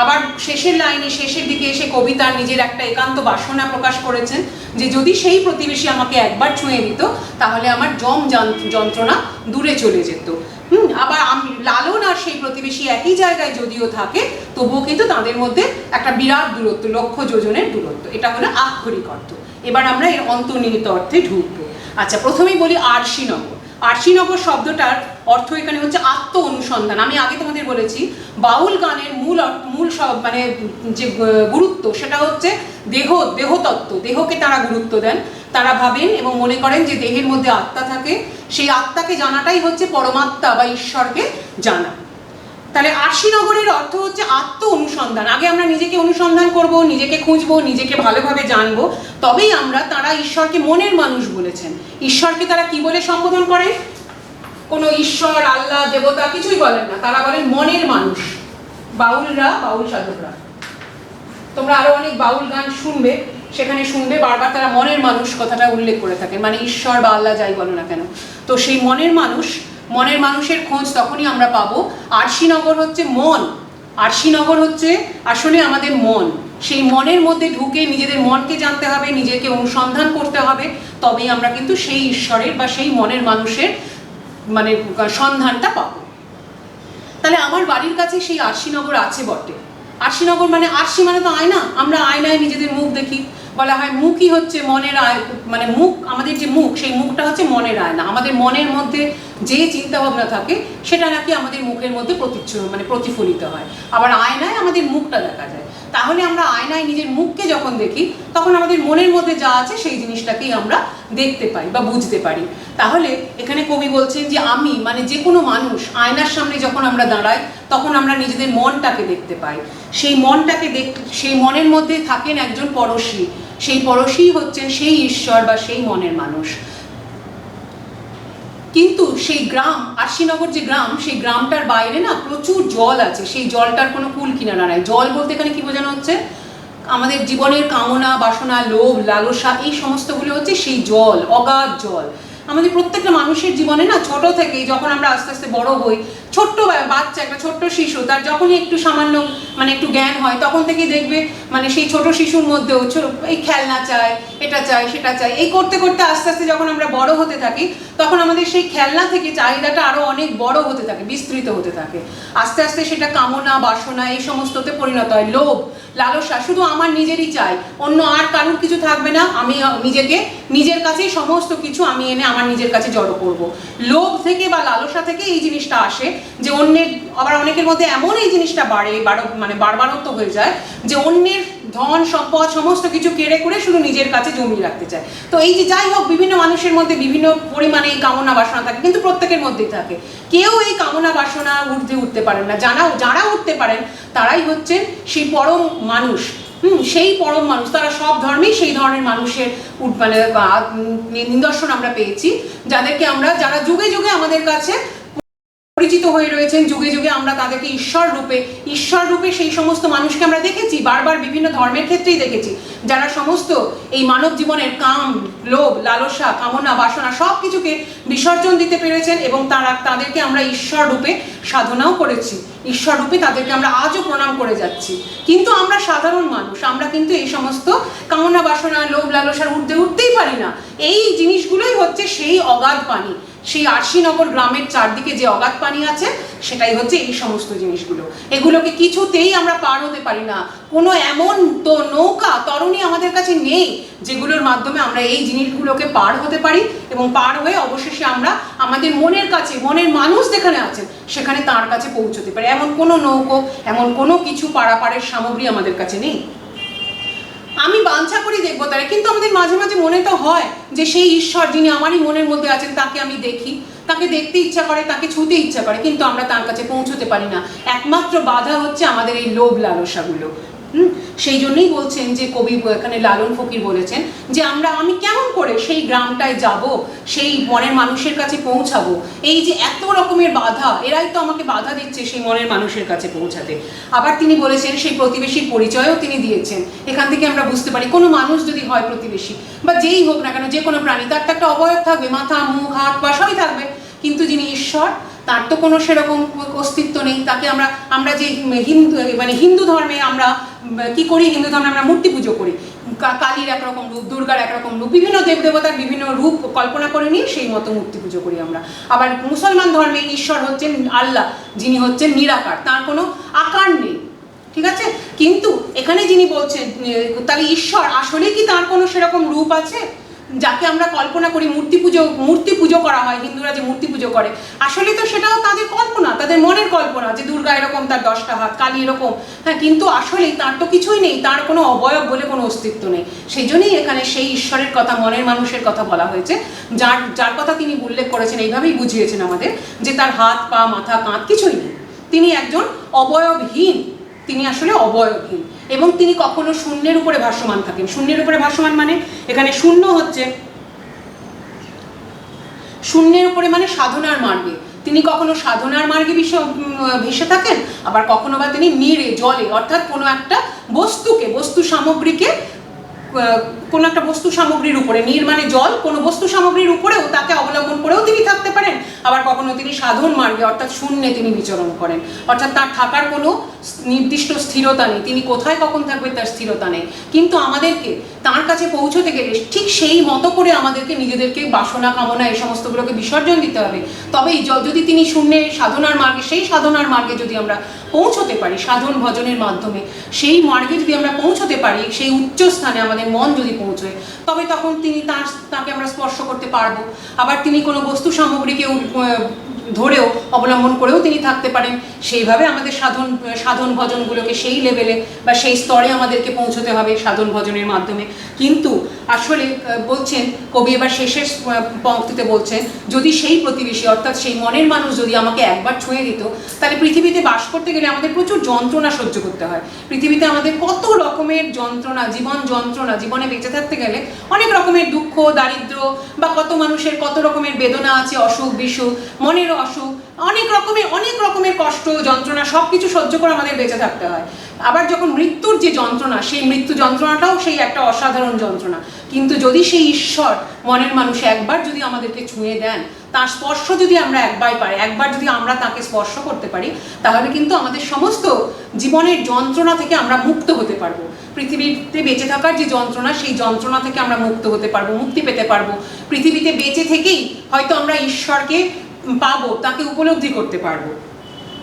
আবার শেষের লাইনে শেষের দিকে এসে কবিতার নিজের একটা একান্ত বাসনা প্রকাশ করেছেন যে যদি সেই প্রতিবেশী আমাকে একবার ছুঁয়ে দিত তাহলে আমার যন্ত্রণা দূরে চলে যেত। আবার লালন আর সেই প্রতিবেশী একই জায়গায় যদিও থাকে তবুও কিন্তু তাদের মধ্যে একটা বিরাট দূরত্ব, লক্ষ যোজনের দূরত্ব। এটা হলো আক্ষরিক অর্থ। এবার আমরা এর অন্তর্নিহিত অর্থে ঢুকবো। আচ্ছা, প্রথমেই বলি আরশিনগর। আরশিনগর শব্দটার অর্থ এখানে হচ্ছে আত্ম অনুসন্ধান। আমি আগে তোমাদের বলেছি বাউল গানের মূল সব মানে যে গুরুত্ব সেটা হচ্ছে দেহতত্ত্ব। দেহকে তারা গুরুত্ব দেন, তারা ভাবেন এবং মনে করেন যে দেহের মধ্যে আত্মা থাকে, সেই আত্মাকে জানাটাই হচ্ছে পরমাত্মা বা ঈশ্বরকে জানা। তাহলে আরশিনগরের অর্থ হচ্ছে আত্ম অনুসন্ধান। আগে আমরা নিজেকে অনুসন্ধান করব, নিজেকে খুঁজবো, নিজেকে ভালোভাবে জানবো, তবেই তারা ঈশ্বরকে মনের মানুষ বলেছেন। ঈশ্বরকে তারা কি বলে সম্বোধন করেন? কোনো ঈশ্বর আল্লাহ দেবতা কিছুই বলেন না, তারা বলেন মনের মানুষ। বাউলরা, বাউল সাধকরা, তোমরা আরো অনেক বাউল গান শুনবে, সেখানে শুনবে বারবার তারা মনের মানুষ কথাটা উল্লেখ করে থাকে, মানে ঈশ্বর বা আল্লাহ যাই বলো না কেন। তো সেই মনের মানুষের খোঁজ তখনই আমরা পাবো। আরশিনগর হচ্ছে মন। আরশিনগর হচ্ছে আসলে আমাদের মন। সেই মনের মধ্যে ঢুকে নিজেদের মনকে জানতে হবে, নিজেকে অনুসন্ধান করতে হবে, তবেই আমরা কিন্তু সেই ঈশ্বরের বা সেই মনের মানুষের মানে সন্ধানটা পাবো। তাহলে আমার বাড়ির কাছে সেই আরশিনগর আছে বটে। আরশিনগর মানে, আরশি মানে তো আয়না। আমরা আয়নায় নিজেদের মুখ দেখি, বলা হয় মুখই হচ্ছে মনের মানে মুখ, আমাদের যে মুখ সেই মুখটা হচ্ছে মনের আয়না। আমাদের মনের মধ্যে যে চিন্তা ভাবনা থাকে সেটা নাকি আমাদের মুখের মধ্যে প্রতিফলিত হয়। আবার আয়নায় আমাদের মুখটা দেখা যায়। তাহলে আমরা আয়নায় নিজের মুখকে যখন দেখি তখন আমাদের মনের মধ্যে যা আছে সেই জিনিসটাকেই আমরা দেখতে পাই বা বুঝতে পারি। তাহলে এখানে কবি বলছেন যে আমি মানে যে কোনো মানুষ আয়নার সামনে যখন আমরা দাঁড়াই তখন আমরা নিজেদের মনটাকে দেখতে পাই। সেই মনটাকে সেই মনের মধ্যে থাকেন একজন পড়শি, সেই পড়শি হচ্ছেন সেই ঈশ্বর বা সেই মনের মানুষ। কিন্তু সেই গ্রাম, আরশিনগর যে গ্রাম, সেই গ্রামটার বাইরে না প্রচুর জল আছে, সেই জলটার কোনো কুল কিনারা নাই। জল বলতে এখানে কি বোঝানো হচ্ছে? আমাদের জীবনের কামনা বাসনা লোভ লালসা এই সমস্তগুলো হচ্ছে সেই জল, অগাধ জল। আমাদের প্রত্যেকটা মানুষের জীবনে না ছোট থেকেই যখন আমরা আস্তে আস্তে বড় হই, ছোট্ট বাচ্চা, একটা ছোট্ট শিশু, তার যখনই একটু সামান্য মানে একটু জ্ঞান হয় তখন থেকেই দেখবে মানে সেই ছোট শিশুর মধ্যেও এই খেলনা চাই, এটা চাই, সেটা চাই, এই করতে করতে আস্তে আস্তে যখন আমরা বড় হতে থাকি তখন আমাদের সেই খেলনা থেকে চাহিদাটা আরো অনেক বড় হতে থাকে, বিস্তৃত হতে থাকে। আস্তে আস্তে সেটা কামনা বাসনা এই সমস্ততে পরিণত হয়, লোভ লালসা। শুধু আমার নিজেরই চাই, অন্য আর কারুর কিছু থাকবে না, আমি নিজের কাছেই সমস্ত কিছু আমি এনে আমার নিজের কাছে জড়ো করব। লোভ থেকে বা লালসা থেকে এই জিনিসটা আসে যে অন্যের, আবার অনেকের মধ্যে এমন এই জিনিসটা বাড়বাড়ন্ত হয়ে যায় যে অন্যের ধন সম্পদ সমস্ত কিছু কেড়ে করে শুধু নিজের কাছে জমিয়ে রাখতে চায়। তো এই যে যাই হোক, বিভিন্ন মানুষের মধ্যে বিভিন্ন পরিমাণে এই কামনা বাসনা থাকে, কিন্তু প্রত্যেকের মধ্যেই থাকে। কেউ এই কামনা বাসনা উঠতে পারেন না। যারা উঠতে পারেন তারাই হচ্ছেন সেই পরম মানুষ। সেই পরম মানুষ, তারা সব ধর্মেই সেই ধরনের মানুষের মানে নিদর্শন আমরা পেয়েছি, যারা যুগে যুগে আমাদের কাছে পরিচিত হয়ে রয়েছেন। যুগে যুগে আমরা তাদেরকে ঈশ্বর রূপে সেই সমস্ত মানুষকে আমরা দেখেছি, বারবার বিভিন্ন ধর্মের ক্ষেত্রেই দেখেছি, যারা সমস্ত এই মানব জীবনের কাম লোভ লালসা কামনা বাসনা সব কিছুকে বিসর্জন দিতে পেরেছেন এবং তাদেরকে আমরা ঈশ্বর রূপে সাধনাও করেছি। ঈশ্বর রূপে তাদেরকে আমরা আজও প্রণাম করে যাচ্ছি। কিন্তু আমরা সাধারণ মানুষ, আমরা কিন্তু এই সমস্ত কামনা বাসনা লোভ লালসার উঠতেই পারি না। এই জিনিসগুলোই হচ্ছে সেই অগাধ পানি। সেই আরশিনগর গ্রামের চারদিকে যে অগাধ পানি আছে সেটাই হচ্ছে এই সমস্ত জিনিসগুলো। এগুলোকে কিছুতেই আমরা পার হতে পারি না। কোনো এমন তো নৌকা তরণী আমাদের কাছে নেই যেগুলোর মাধ্যমে আমরা এই জিনিসগুলোকে পার হতে পারি এবং পার হয়ে অবশেষে আমরা আমাদের মনের কাছে, মনের মানুষ যেখানে আছেন সেখানে তার কাছে পৌঁছতে পারি। এমন কোনো নৌকো, এমন কোনো কিছু পারাপারের সামগ্রী আমাদের কাছে নেই। আমি বাঞ্ছা করি দেখবো তারা, কিন্তু আমাদের মাঝে মাঝে মনে তো হয় যে সেই ঈশ্বর যিনি আমারই মনের মধ্যে আছেন তাকে আমি দেখি, তাকে দেখতে ইচ্ছা করে, তাকে ছুঁতে ইচ্ছা করে, কিন্তু আমরা তার কাছে পৌঁছতে পারি না। একমাত্র বাধা হচ্ছে আমাদের এই লোভ লালসাগুলো। সেই জন্যই বলছেন যে কবি এখানে লালন ফকির বলেছেন যে আমি কেমন করে সেই গ্রামটায় যাব, সেই মনের মানুষের কাছে পৌঁছাবো, এই যে এত রকমের বাধা, এরাই তো আমাকে বাধা দিচ্ছে সেই মনের মানুষের কাছে পৌঁছাতে। আবার তিনি বলেছেন সেই প্রতিবেশীর পরিচয়ও তিনি দিয়েছেন। এখান থেকে আমরা বুঝতে পারি কোনো মানুষ যদি হয় প্রতিবেশী বা যেই হোক না কেন, যে কোনো প্রাণী, তার তো একটা অবয়ব থাকবে, মাথা, মুখ, হাত, পা সবই থাকবে, কিন্তু যিনি ঈশ্বর তার তো কোনো সেরকম অস্তিত্ব নেই। তাকে আমরা যে হিন্দু ধর্মে আমরা কি করি, হিন্দু ধর্মে আমরা মূর্তি পুজো করি, কালীর একরকম রূপ, দুর্গার একরকম রূপ, বিভিন্ন দেবদেবতার বিভিন্ন রূপ কল্পনা করে নিয়ে সেই মতো মূর্তি পুজো করি আমরা। আবার মুসলমান ধর্মে ঈশ্বর হচ্ছেন আল্লাহ, যিনি হচ্ছেন নিরাকার, তার কোনো আকার নেই, ঠিক আছে। কিন্তু এখানে যিনি বলছেন তাহলে ঈশ্বর আসলে কি তার কোনো সেরকম রূপ আছে যাকে আমরা কল্পনা করি? মূর্তি পুজো করা হয়, হিন্দুরা যে মূর্তি পুজো করে, আসলে তো সেটাও তাদের কল্পনা, তাদের মনের কল্পনা, যে দুর্গা এরকম, তার 10টা হাত, কালী এরকম, হ্যাঁ, কিন্তু আসলে তার তো কিছুই নেই, তার কোনো অবয়ব বলে কোনো অস্তিত্ব নেই। সেই জন্যই এখানে সেই ঈশ্বরের কথা, মনের মানুষের কথা বলা হয়েছে, যার কথা তিনি উল্লেখ করেছেন, এইভাবেই বুঝিয়েছেন আমাদের যে তার হাত, পা, মাথা, কাঁধ কিছুই নেই, তিনি একজন অবয়বহীন, তিনি আসলে অবয়বহীন, এবং তিনি কখনো শূন্যের উপরে ভাসমান থাকেন। শূন্যের উপরে ভাসমান মানে এখানে শূন্য হচ্ছে শূন্যের উপরে মানে সাধনার মার্গে, তিনি কখনো সাধনার মার্গে ভেসে থাকেন, আবার কখনো বা তিনি নীরে, জলে, অর্থাৎ কোনো একটা বস্তু সামগ্রীকে, কোনো একটা বস্তু সামগ্রীর উপরে, নীর মানে জল, কোনো বস্তু সামগ্রীর উপরেও তাকে অবলম্বন করেও তিনি থাকতে পারেন, আবার কখনো তিনি সাধন মার্গে অর্থাৎ শূন্যে তিনি বিচরণ করেন, অর্থাৎ তার থাকার কোনো নির্দিষ্ট স্থিরতা নেই, তিনি কোথায় কখন থাকবে তার স্থিরতা নেই। কিন্তু আমাদেরকে তার কাছে পৌঁছতে গেলে ঠিক সেই মতো করে আমাদেরকে নিজেদেরকে বাসনা, কামনা, এই সমস্তগুলোকে বিসর্জন দিতে হবে। তবেই যদি তিনি শূন্যে সাধনার মার্গে, সেই সাধনার মার্গে যদি আমরা পৌঁছতে পারি, সাধন ভজনের মাধ্যমে সেই মার্গে যদি আমরা পৌঁছতে পারি, সেই উচ্চ স্থানে আমাদের মন যদি পৌঁছয়, তবে তখন তাকে আমরা স্পর্শ করতে পারবো। আবার তিনি কোনো বস্তু সামগ্রীকে ধরেও, অবলম্বন করেও তিনি থাকতে পারেন। সেইভাবে আমাদের সাধন ভজনগুলোকে সেই লেভেলে বা সেই স্তরে আমাদেরকে পৌঁছতে হবে সাধন ভজনের মাধ্যমে। কিন্তু আসলে বলছেন কবি এবার শেষের পংক্তিতে বলছেন, যদি সেই প্রতিবেশী অর্থাৎ সেই মনের মানুষ যদি আমাকে একবার ছুঁয়ে দিত, তাহলে পৃথিবীতে বাস করতে গেলে আমাদের প্রচুর যন্ত্রণা সহ্য করতে হয়। পৃথিবীতে আমাদের কত রকমের যন্ত্রণা, জীবনে বেঁচে থাকতে গেলে অনেক রকমের দুঃখ, দারিদ্র, বা কত মানুষের কত রকমের বেদনা আছে, অসুখ বিসুখ, মনের অসুখ, অনেক রকমের কষ্ট, যন্ত্রণা, সব কিছু সহ্য করে আমাদের বেঁচে থাকতে হয়। আবার যখন মৃত্যুর যে যন্ত্রণা, সেই মৃত্যু যন্ত্রণাটাও সেই একটা অসাধারণ যন্ত্রণা। কিন্তু যদি সেই ঈশ্বর মনের মানুষ একবার যদি আমাদেরকে ছুঁয়ে দেন, তার স্পর্শ যদি আমরা একবার যদি আমরা তাকে স্পর্শ করতে পারি, তাহলে কিন্তু আমাদের সমস্ত জীবনের যন্ত্রণা থেকে আমরা মুক্ত হতে পারবো। পৃথিবীতে বেঁচে থাকার যে যন্ত্রণা, সেই যন্ত্রণা থেকে আমরা মুক্ত হতে পারবো, মুক্তি পেতে পারবো। পৃথিবীতে বেঁচে থেকেই হয়তো আমরা ঈশ্বরকে পাবো, তাকে উপলব্ধি করতে পারবো,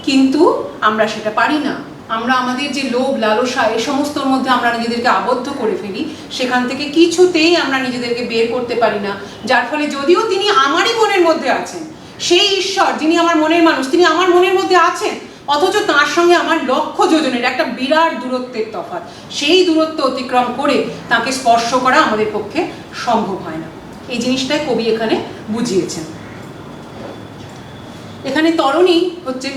কিন্তু আমরা সেটা পারি না। আমরা আমাদের যে লোভ, লালসা, এই সমস্তর মধ্যে আমরা নিজেদেরকে আবদ্ধ করে ফেলি, সেখান থেকে কিছুতেই আমরা নিজেদেরকে বের করতে পারি না। যার ফলে যদিও তিনি আমারই মনের মধ্যে আছেন, সেই ঈশ্বর যিনি আমার মনের মানুষ, তিনি আমার মনের মধ্যে আছেন, অথচ তার সঙ্গে আমার লক্ষ যোজনের একটা বিরাট দূরত্বের তফাৎ। সেই দূরত্ব অতিক্রম করে তাকে স্পর্শ করা আমাদের পক্ষে সম্ভব হয় না। এই জিনিসটাই কবি এখানে বুঝিয়েছেন। এখানে তরণী হচ্ছে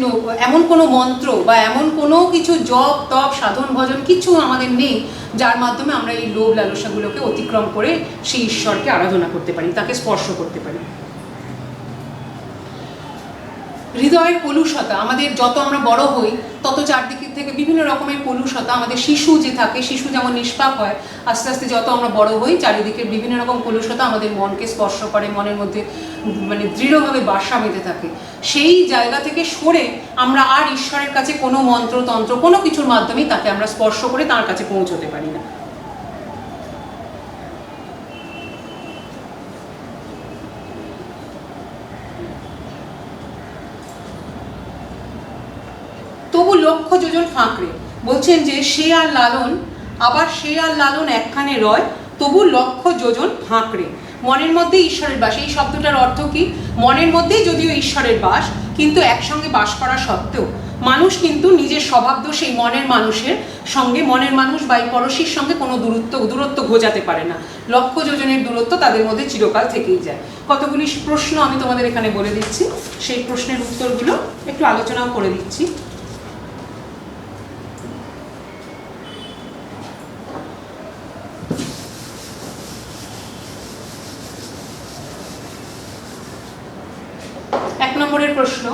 এমন কোনো মন্ত্র বা এমন কোনো কিছু জপ তপ সাধন ভজন কিছু আমাদের নেই, যার মাধ্যমে আমরা এই লোভ লালসাগুলোকে অতিক্রম করে সেই ঈশ্বরকে আরাধনা করতে পারি, তাকে স্পর্শ করতে পারি। হৃদয়ের কলুষতা, আমাদের যত আমরা বড় হই তত চারদিকে থেকে বিভিন্ন রকমের কলুষতা, আমাদের শিশু যে থাকে, শিশু যেমন নিষ্পাপ হয়, আস্তে আস্তে যত আমরা বড় হই চারিদিকের বিভিন্ন রকম কলুষতা আমাদের মনকে স্পর্শ করে, মনের মধ্যে দৃঢ়ভাবে বাসা বেঁধে থাকে। সেই জায়গা থেকে সরে আমরা আর ঈশ্বরের কাছে কোনো মন্ত্রতন্ত্র, কোনো কিছুর মাধ্যমেই তাকে আমরা স্পর্শ করে তার কাছে পৌঁছতে পারি না। তবু লক্ষ যোজন ফাঁকরে, বলছেন যে সে আর লালন একখানে রয়, তবু লক্ষ যোজন ফাঁকরে। মনের মধ্যে ঈশ্বরের বাস, এই শব্দটার অর্থ কি? মনের মধ্যেই যদিও ঈশ্বরের বাস, কিন্তু একসঙ্গে বাস করা সত্ত্বেও মানুষ কিন্তু নিজের স্বভাবদোষ এই মনের মানুষের সঙ্গে, মনের মানুষ বা এই পরশীর সঙ্গে কোনো দূরত্ব ঘোচাতে পারে না। লক্ষ যোজনের দূরত্ব তাদের মধ্যে চিরকাল থেকেই যায়। কতগুলি প্রশ্ন আমি তোমাদের এখানে বলে দিচ্ছি, সেই প্রশ্নের উত্তরগুলো একটু আলোচনাও করে দিচ্ছি। এক নম্বরের প্রশ্ন,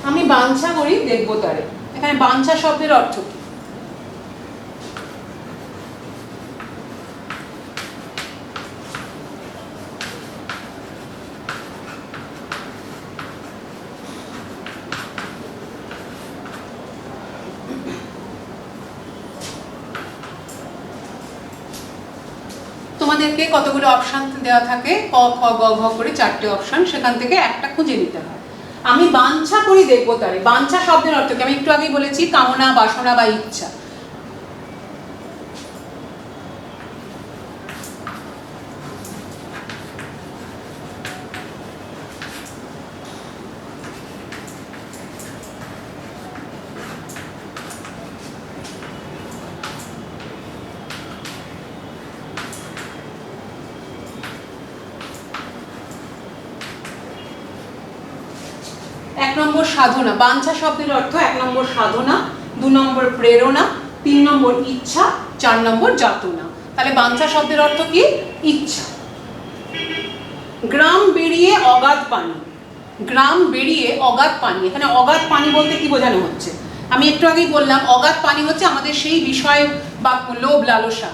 আমি বাঞ্ছা করি দেখবো তারে। এখানে বাঞ্ছা শব্দের অর্থ কি? তোমাদেরকে কতগুলো অপশন দেওয়া থাকে, ক খ গ ঘ করে 4টে অপশন, সেখান থেকে একটা খুঁজে নিতে হয়। আমি বাঞ্ছা করি দেখবো তারে, বাঞ্ছা শব্দের অর্থ কি? আমি একটু আগেই বলেছি কামনা, বাসনা বা ইচ্ছা। এক নম্বর সাধনা, বাঞ্ছা শব্দের অর্থ 1 নম্বর সাধনা, 2 নম্বর প্রেরণা, 3 নম্বর ইচ্ছা, 4 নম্বর যাতনা। তাহলে বাঞ্ছা শব্দের অর্থ কি? ইচ্ছা। গ্রাম বেরিয়ে অগাধ পানি, গ্রাম বেরিয়ে অগাধ পানি, এখানে অগাধ পানি বলতে কি বোঝানো হচ্ছে? আমি একটু আগেই বললাম অগাধ পানি হচ্ছে আমাদের সেই বিষয় বা লোভ লালসা।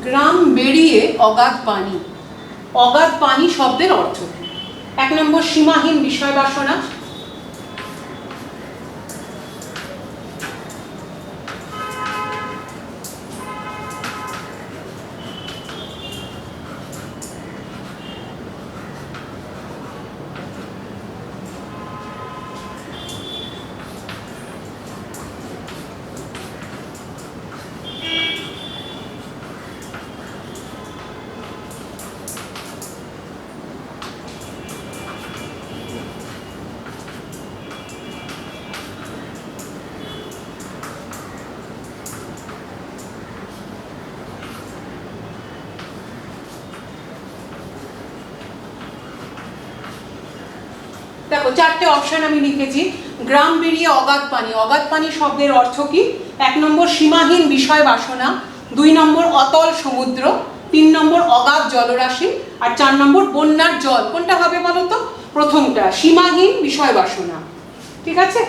গ্রাম বেরিয়ে অগাধ পানি, অগাধ পানি শব্দের অর্থ 1 নম্বর সীমাহীন বিষয় বাসনা, দেখো 4টে অপশন আমি লিখেছি। গ্রাম বেরিয়ে অগাধ পানি, অগাধ পানি শব্দের অর্থ কি? 1 নম্বর সীমাহীন বিষয় বাসনা, 2 নম্বর অতল সমুদ্র, 3 নম্বর অগাধ জলরাশি, আর 4 নম্বর বন্যার জল। কোনটা হবে বলো তো? প্রথমটা, সীমাহীন বিষয় বাসনা। ঠিক আছে?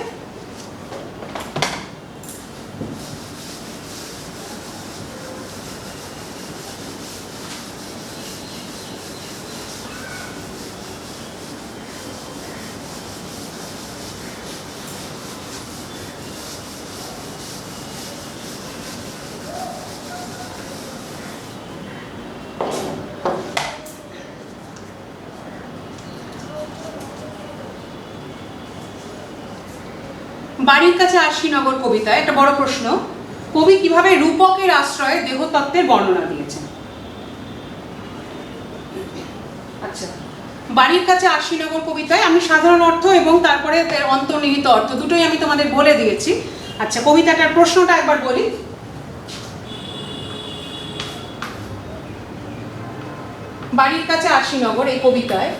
বাড়ির কাছে আশিনগর কবিতায় একটা বড় প্রশ্ন, কবি কিভাবে রূপকের আশ্রয়ে দেহতত্ত্বের বর্ণনা দিয়েছেন? আচ্ছা, বাড়ির কাছে আশিনগর কবিতায় আমি সাধারণ অর্থ এবং তারপরে এর অন্তর্নিহিত অর্থ দুটোই আমি তোমাদের বলে দিয়েছি। আচ্ছা, কবিতাটার প্রশ্নটা একবার বলি। বাড়ির কাছে আশিনগর এই কবিতায়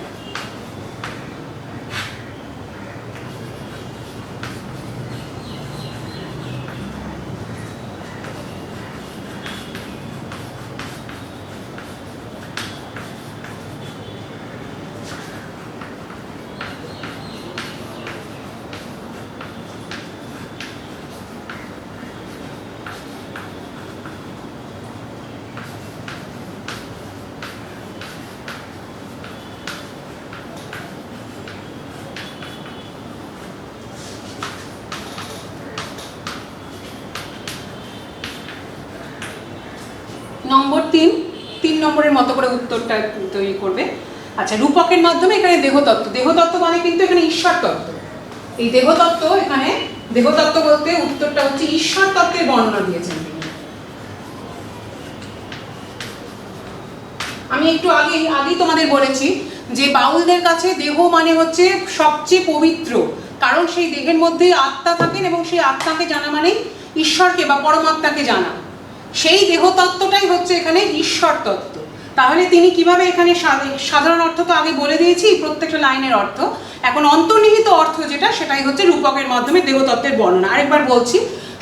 তিন নম্বরের মতো করে উত্তরটা তৈরি করবে। আচ্ছা, রূপকের মাধ্যমে এখানে দেহতত্ত্ব, দেহতত্ত্ব মানে কিন্তু এখানে ঈশ্বর তত্ত্ব। এই দেহতত্ত্ব, এখানে দেহতত্ত্ব বলতে উত্তরটা হচ্ছে ঈশ্বর তত্ত্বের বর্ণনা দিয়েছেন। আমি একটু আগেই তোমাদের বলেছি যে বাউলদের কাছে দেহ মানে হচ্ছে সবচেয়ে পবিত্র, কারণ সেই দেহের মধ্যে আত্মা থাকেন এবং সেই আত্মাকে জানা মানে ঈশ্বরকে বা পরমাত্মাকে জানা। সেই দেহতত্ত্বটাই হচ্ছে এখানে ঈশ্বর তত্ত্ব। তাহলে তিনি কিভাবে এখানে সাধারণ অর্থ তো আগে বলে দিয়েছি, প্রত্যেকটা লাইনের অর্থ। এখন অন্তর্নিহিত অর্থ যেটা, সেটাই হচ্ছে রূপকের মাধ্যমে দেহতত্ত্বের বর্ণনা। আরেকবার বলছি,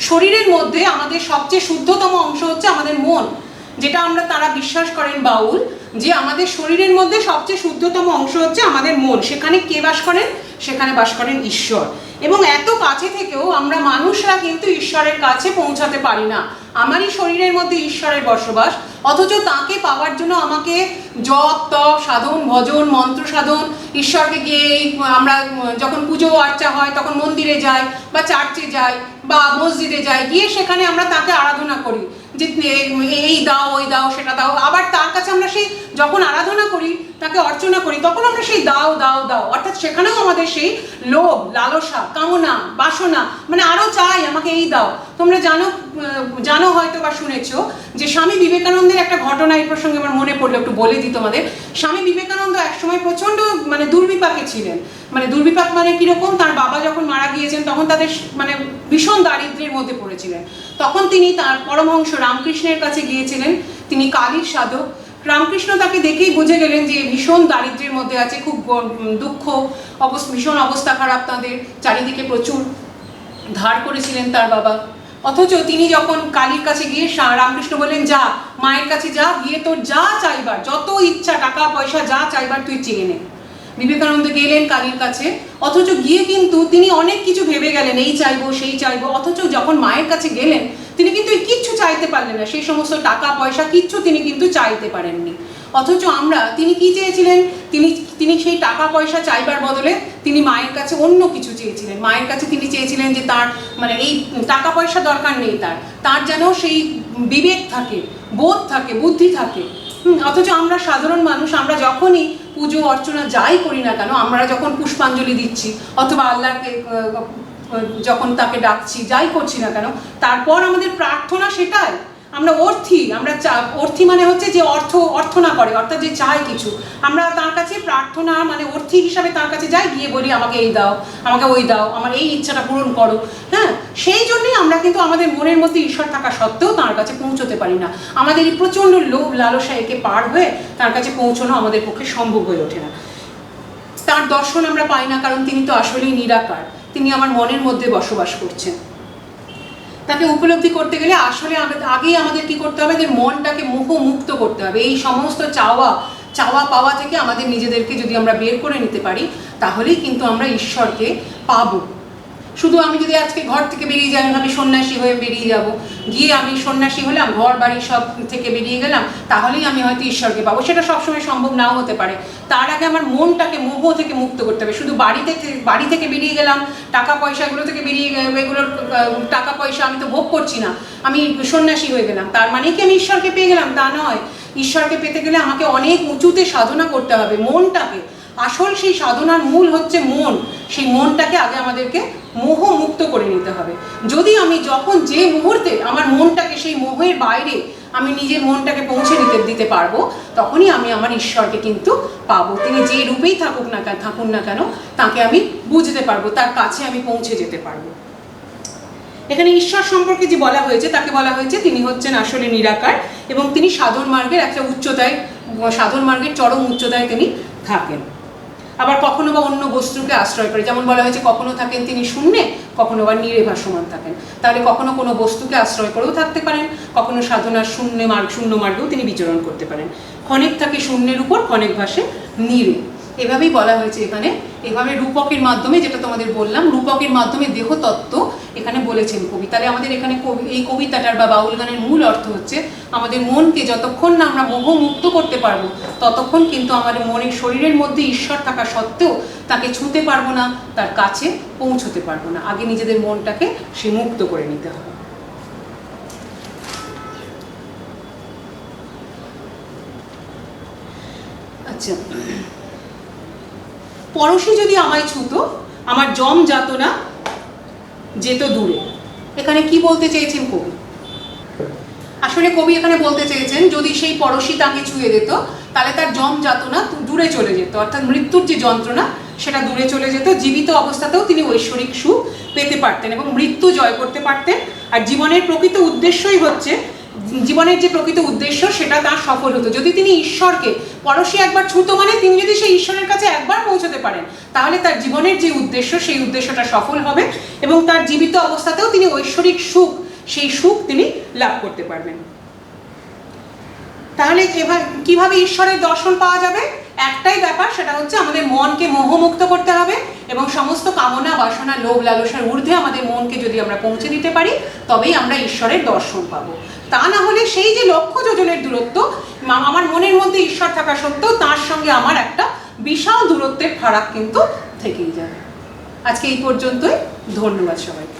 শরীরের মধ্যে আমাদের সবচেয়ে শুদ্ধতম অংশ হচ্ছে আমাদের মন, যেটা তারা বিশ্বাস করেন বাউল, যে আমাদের শরীরের মধ্যে সবচেয়ে শুদ্ধতম অংশ হচ্ছে আমাদের মন। সেখানে কে বাস করেন? সেখানে বাস করেন ঈশ্বর। এবং এত কাছে থেকেও আমরা মানুষরা কিন্তু ঈশ্বরের কাছে পৌঁছাতে পারি না। আমারই শরীরের মধ্যে ঈশ্বরের বসবাস, অথচ তাকে পাওয়ার জন্য আমাকে জপ তপ সাধন ভজন মন্ত্র সাধন, ঈশ্বরকে গিয়ে আমরা যখন পুজো আর্চা হয় তখন মন্দিরে যাই বা চার্চে যাই বা মসজিদে যাই, গিয়ে সেখানে আমরা তাকে আরাধনা করি যে এই দাও ওই দাও সেটা দাও। আবার তার কাছে আমরা সেই যখন আরাধনা করি, তাকে অর্চনা করি, তখন আমরা সেই দাও দাও দাও, অর্থাৎ সেখানেও আমাদের সেই লোভ লালসা কামনা বাসনা, মানে আরো চাই আমাকে এই দাও। তোমরা জানো হয়তো বা শুনেছো যে স্বামী বিবেকানন্দের একটা ঘটনা এই প্রসঙ্গে আমার মনে পড়লো, একটু বলে দিই তোমাদের। স্বামী বিবেকানন্দ একসময় প্রচন্ড দুর্বিপাকে ছিলেন। দুর্বিপাক মানে কিরকম, তার বাবা যখন মারা গিয়েছেন তখন তাদের ভীষণ দারিদ্র্যের মধ্যে পড়েছিলেন। তখন তিনি তার পরমহংস রামকৃষ্ণের কাছে গিয়েছিলেন। তিনি কালীর সাধক। রামকৃষ্ণ তাকে দেখেই বুঝে গেলেন যে ভীষণ দারিদ্র্যের মধ্যে আছে, খুব দুঃখ ভীষণ অবস্থা খারাপ, তাদের চারিদিকে প্রচুর ধার করেছিলেন তার বাবা। অথচ তিনি যখন কালীর কাছে গিয়ে রামকৃষ্ণ বললেন, যা মায়ের কাছে যা, গিয়ে তোর যা চাইবার যত ইচ্ছা টাকা পয়সা যা চাইবার তুই চেয়ে নে। বিবেকানন্দ গেলেন কালীর কাছে, অথচ গিয়ে কিন্তু তিনি অনেক কিছু ভেবে গেলেন, এই চাইবো সেই চাইবো। অথচ যখন মায়ের কাছে গেলেন তিনি কিন্তু কিচ্ছু চাইতে পারলেন না, সেই সমস্ত টাকা পয়সা কিচ্ছু তিনি কিন্তু চাইতে পারেননি। অথচ তিনি কি চেয়েছিলেন, তিনি সেই টাকা পয়সা চাইবার বদলে তিনি মায়ের কাছে অন্য কিছু চেয়েছিলেন। মায়ের কাছে তিনি চেয়েছিলেন যে তার এই টাকা পয়সা দরকার নেই, তার যেন সেই বিবেক থাকে, বোধ থাকে, বুদ্ধি থাকে। অথচ আমরা সাধারণ মানুষ, আমরা যখনই পুজো অর্চনা যাই করি না কেন, আমরা যখন পুষ্পাঞ্জলি দিচ্ছি অথবা আল্লাহকে যখন তাকে ডাকছি, যাই করছি না কেন, তারপর আমাদের প্রার্থনা সেটাই আমরা অর্থী মানে হচ্ছে যে অর্থ না করে, অর্থাৎ যে চায় কিছু, আমরা তার কাছে প্রার্থনা অর্থী হিসাবে তার কাছে যাই, গিয়ে বলি আমাকে এই দাও আমাকে ওই দাও, আমার এই ইচ্ছাটা পূরণ করো। হ্যাঁ, সেই জন্যই আমরা কিন্তু আমাদের মনের মধ্যে ঈশ্বর থাকা সত্ত্বেও তার কাছে পৌঁছতে পারি না। আমাদের এই প্রচণ্ড লোভ লালসা একে পার হয়ে তার কাছে পৌঁছানো আমাদের পক্ষে সম্ভব হয়ে ওঠে না। তার দর্শন আমরা পাই না, কারণ তিনি তো আসলেই নিরাকার, তিনি আমার মনের মধ্যে বসবাস করছেন। তাকে উপলব্ধি করতে গেলে আসলে আগেই আমাদের কি করতে হবে, মনটাকে মোহমুক্ত করতে হবে। এই সমস্ত চাওয়া পাওয়া থেকে আমাদের নিজেদেরকে যদি আমরা বের করে নিতে পারি, তাহলেই কিন্তু আমরা ঈশ্বরকে পাবো। শুধু আমি যদি আজকে ঘর থেকে বেরিয়ে যাই, আমি সন্ন্যাসী হয়ে বেরিয়ে যাব, গিয়ে আমি সন্ন্যাসী হলাম, ঘর বাড়ি সব থেকে বেরিয়ে গেলাম, তাহলেই আমি হয়তো ঈশ্বরকে পাবো, সেটা সবসময় সম্ভব নাও হতে পারে। তার আগে আমার মনটাকে মোহ থেকে মুক্ত করতে হবে। শুধু বাড়ি থেকে বেরিয়ে গেলাম, টাকা পয়সা এগুলো থেকে বেরিয়ে এগুলোর টাকা পয়সা আমি তো ভোগ করছি না, আমি সন্ন্যাসী হয়ে গেলাম, তার মানে কি আমি ঈশ্বরকে পেয়ে গেলাম? তা নয়। ঈশ্বরকে পেতে গেলে আমাকে অনেক উঁচুতে সাধনা করতে হবে মনটাকে। আসল সেই সাধনার মূল হচ্ছে মন। সেই মনটাকে আগে আমাদেরকে মোহ মুক্ত করে নিতে হবে। যদি আমি যে মুহূর্তে আমার মনটাকে সেই মোহের বাইরে আমি নিজের মনটাকে পৌঁছে দিতে পারবো, তখনই আমি আমার ঈশ্বরকে কিন্তু পাবো। তিনি যে রূপেই থাকুন না কেন তাকে আমি বুঝতে পারবো, তার কাছে আমি পৌঁছে যেতে পারবো। এখানে ঈশ্বর সম্পর্কে যে বলা হয়েছে, তাকে বলা হয়েছে তিনি হচ্ছেন আসলে নিরাকার এবং তিনি সাধন মার্গের একটা উচ্চতায়, সাধন মার্গের চরম উচ্চতায় তিনি থাকেন। আবার কখনো বা অন্য বস্তুকে আশ্রয় করে, যেমন বলা হয়েছে কখনো থাকেন তিনি শূন্যে, কখনো বা নিরে ভাসমান থাকেন। তাহলে কখনো কোনো বস্তুকে আশ্রয় করেও থাকতে পারেন, কখনো সাধনার শূন্য মার্গেও তিনি বিচরণ করতে পারেন। ক্ষণিক থাকে শূন্যের উপর, ক্ষণিক ভাসে নিরে, এভাবেই বলা হয়েছে এখানে। এভাবে রূপকের মাধ্যমে, যেটা তোমাদের বললাম, রূপকের মাধ্যমে দেহতত্ত্ব এখানে বলেছেন কবি। তাহলে আমাদের এখানে এই কবিতাটার বা বাউল গানের মূল অর্থ হচ্ছে আমাদের মনকে যতক্ষণ না আমরা মোহমুক্ত করতে পারবো, ততক্ষণ কিন্তু আমাদের মনের শরীরের মধ্যে ঈশ্বর থাকা সত্ত্বেও তাকে ছুঁতে পারবো না, তার কাছে পৌঁছতে পারবো না। আগে নিজেদের মনটাকে সে মুক্ত করে নিতে হবে। আচ্ছা, পরশী যদি আমায় ছুতো, আমার জম যাতনা যেত দূরে। এখানে কি বলতে চেয়েছেন কবি? আসলে কবি এখানে বলতে চেয়েছেন যদি সেই পরশী তাকে ছুঁয়ে দিত তাহলে তার জম যাতনা দূরে চলে যেত, অর্থাৎ মৃত্যুর যে যন্ত্রণা সেটা দূরে চলে যেত। জীবিত অবস্থাতেও তিনি ঐশ্বরিক সুখ পেতে পারতেন এবং মৃত্যু জয় করতে পারতেন। আর জীবনের প্রকৃত উদ্দেশ্যই হচ্ছে, জীবনের যে প্রকৃত উদ্দেশ্য সেটা তার সফল হতো যদি তিনি ঈশ্বরকে, পরশী একবার ছুতো মানে তিনি যদি সেই ঈশ্বরের কাছে একবার পৌঁছতে পারেন তাহলে তার জীবনের যে উদ্দেশ্য সেই উদ্দেশ্যটা সফল হবে এবং তার জীবিত অবস্থাতেও তিনি ঐশ্বরিক সুখ, সেই সুখ তিনি লাভ করতে পারবেন। তাহলে কিভাবে ঈশ্বরের দর্শন পাওয়া যাবে? একটাই ব্যাপার, সেটা হচ্ছে আমাদের মনকে মোহমুক্ত করতে হবে এবং সমস্ত কামনা বাসনা লোভ লালসার ঊর্ধ্বে আমাদের মনকে যদি আমরা পৌঁছে দিতে পারি তবেই আমরা ঈশ্বরের দর্শন পাবো। তা না হলে সেই যে লক্ষ যোজনের দূরত্ব, আমার মনের মধ্যে ঈশ্বর থাকা সত্ত্বেও তার সঙ্গে আমার একটা বিশাল দূরত্বের ফারাক কিন্তু থেকেই যাবে। আজকে এই পর্যন্তই, ধন্যবাদ সবাইকে।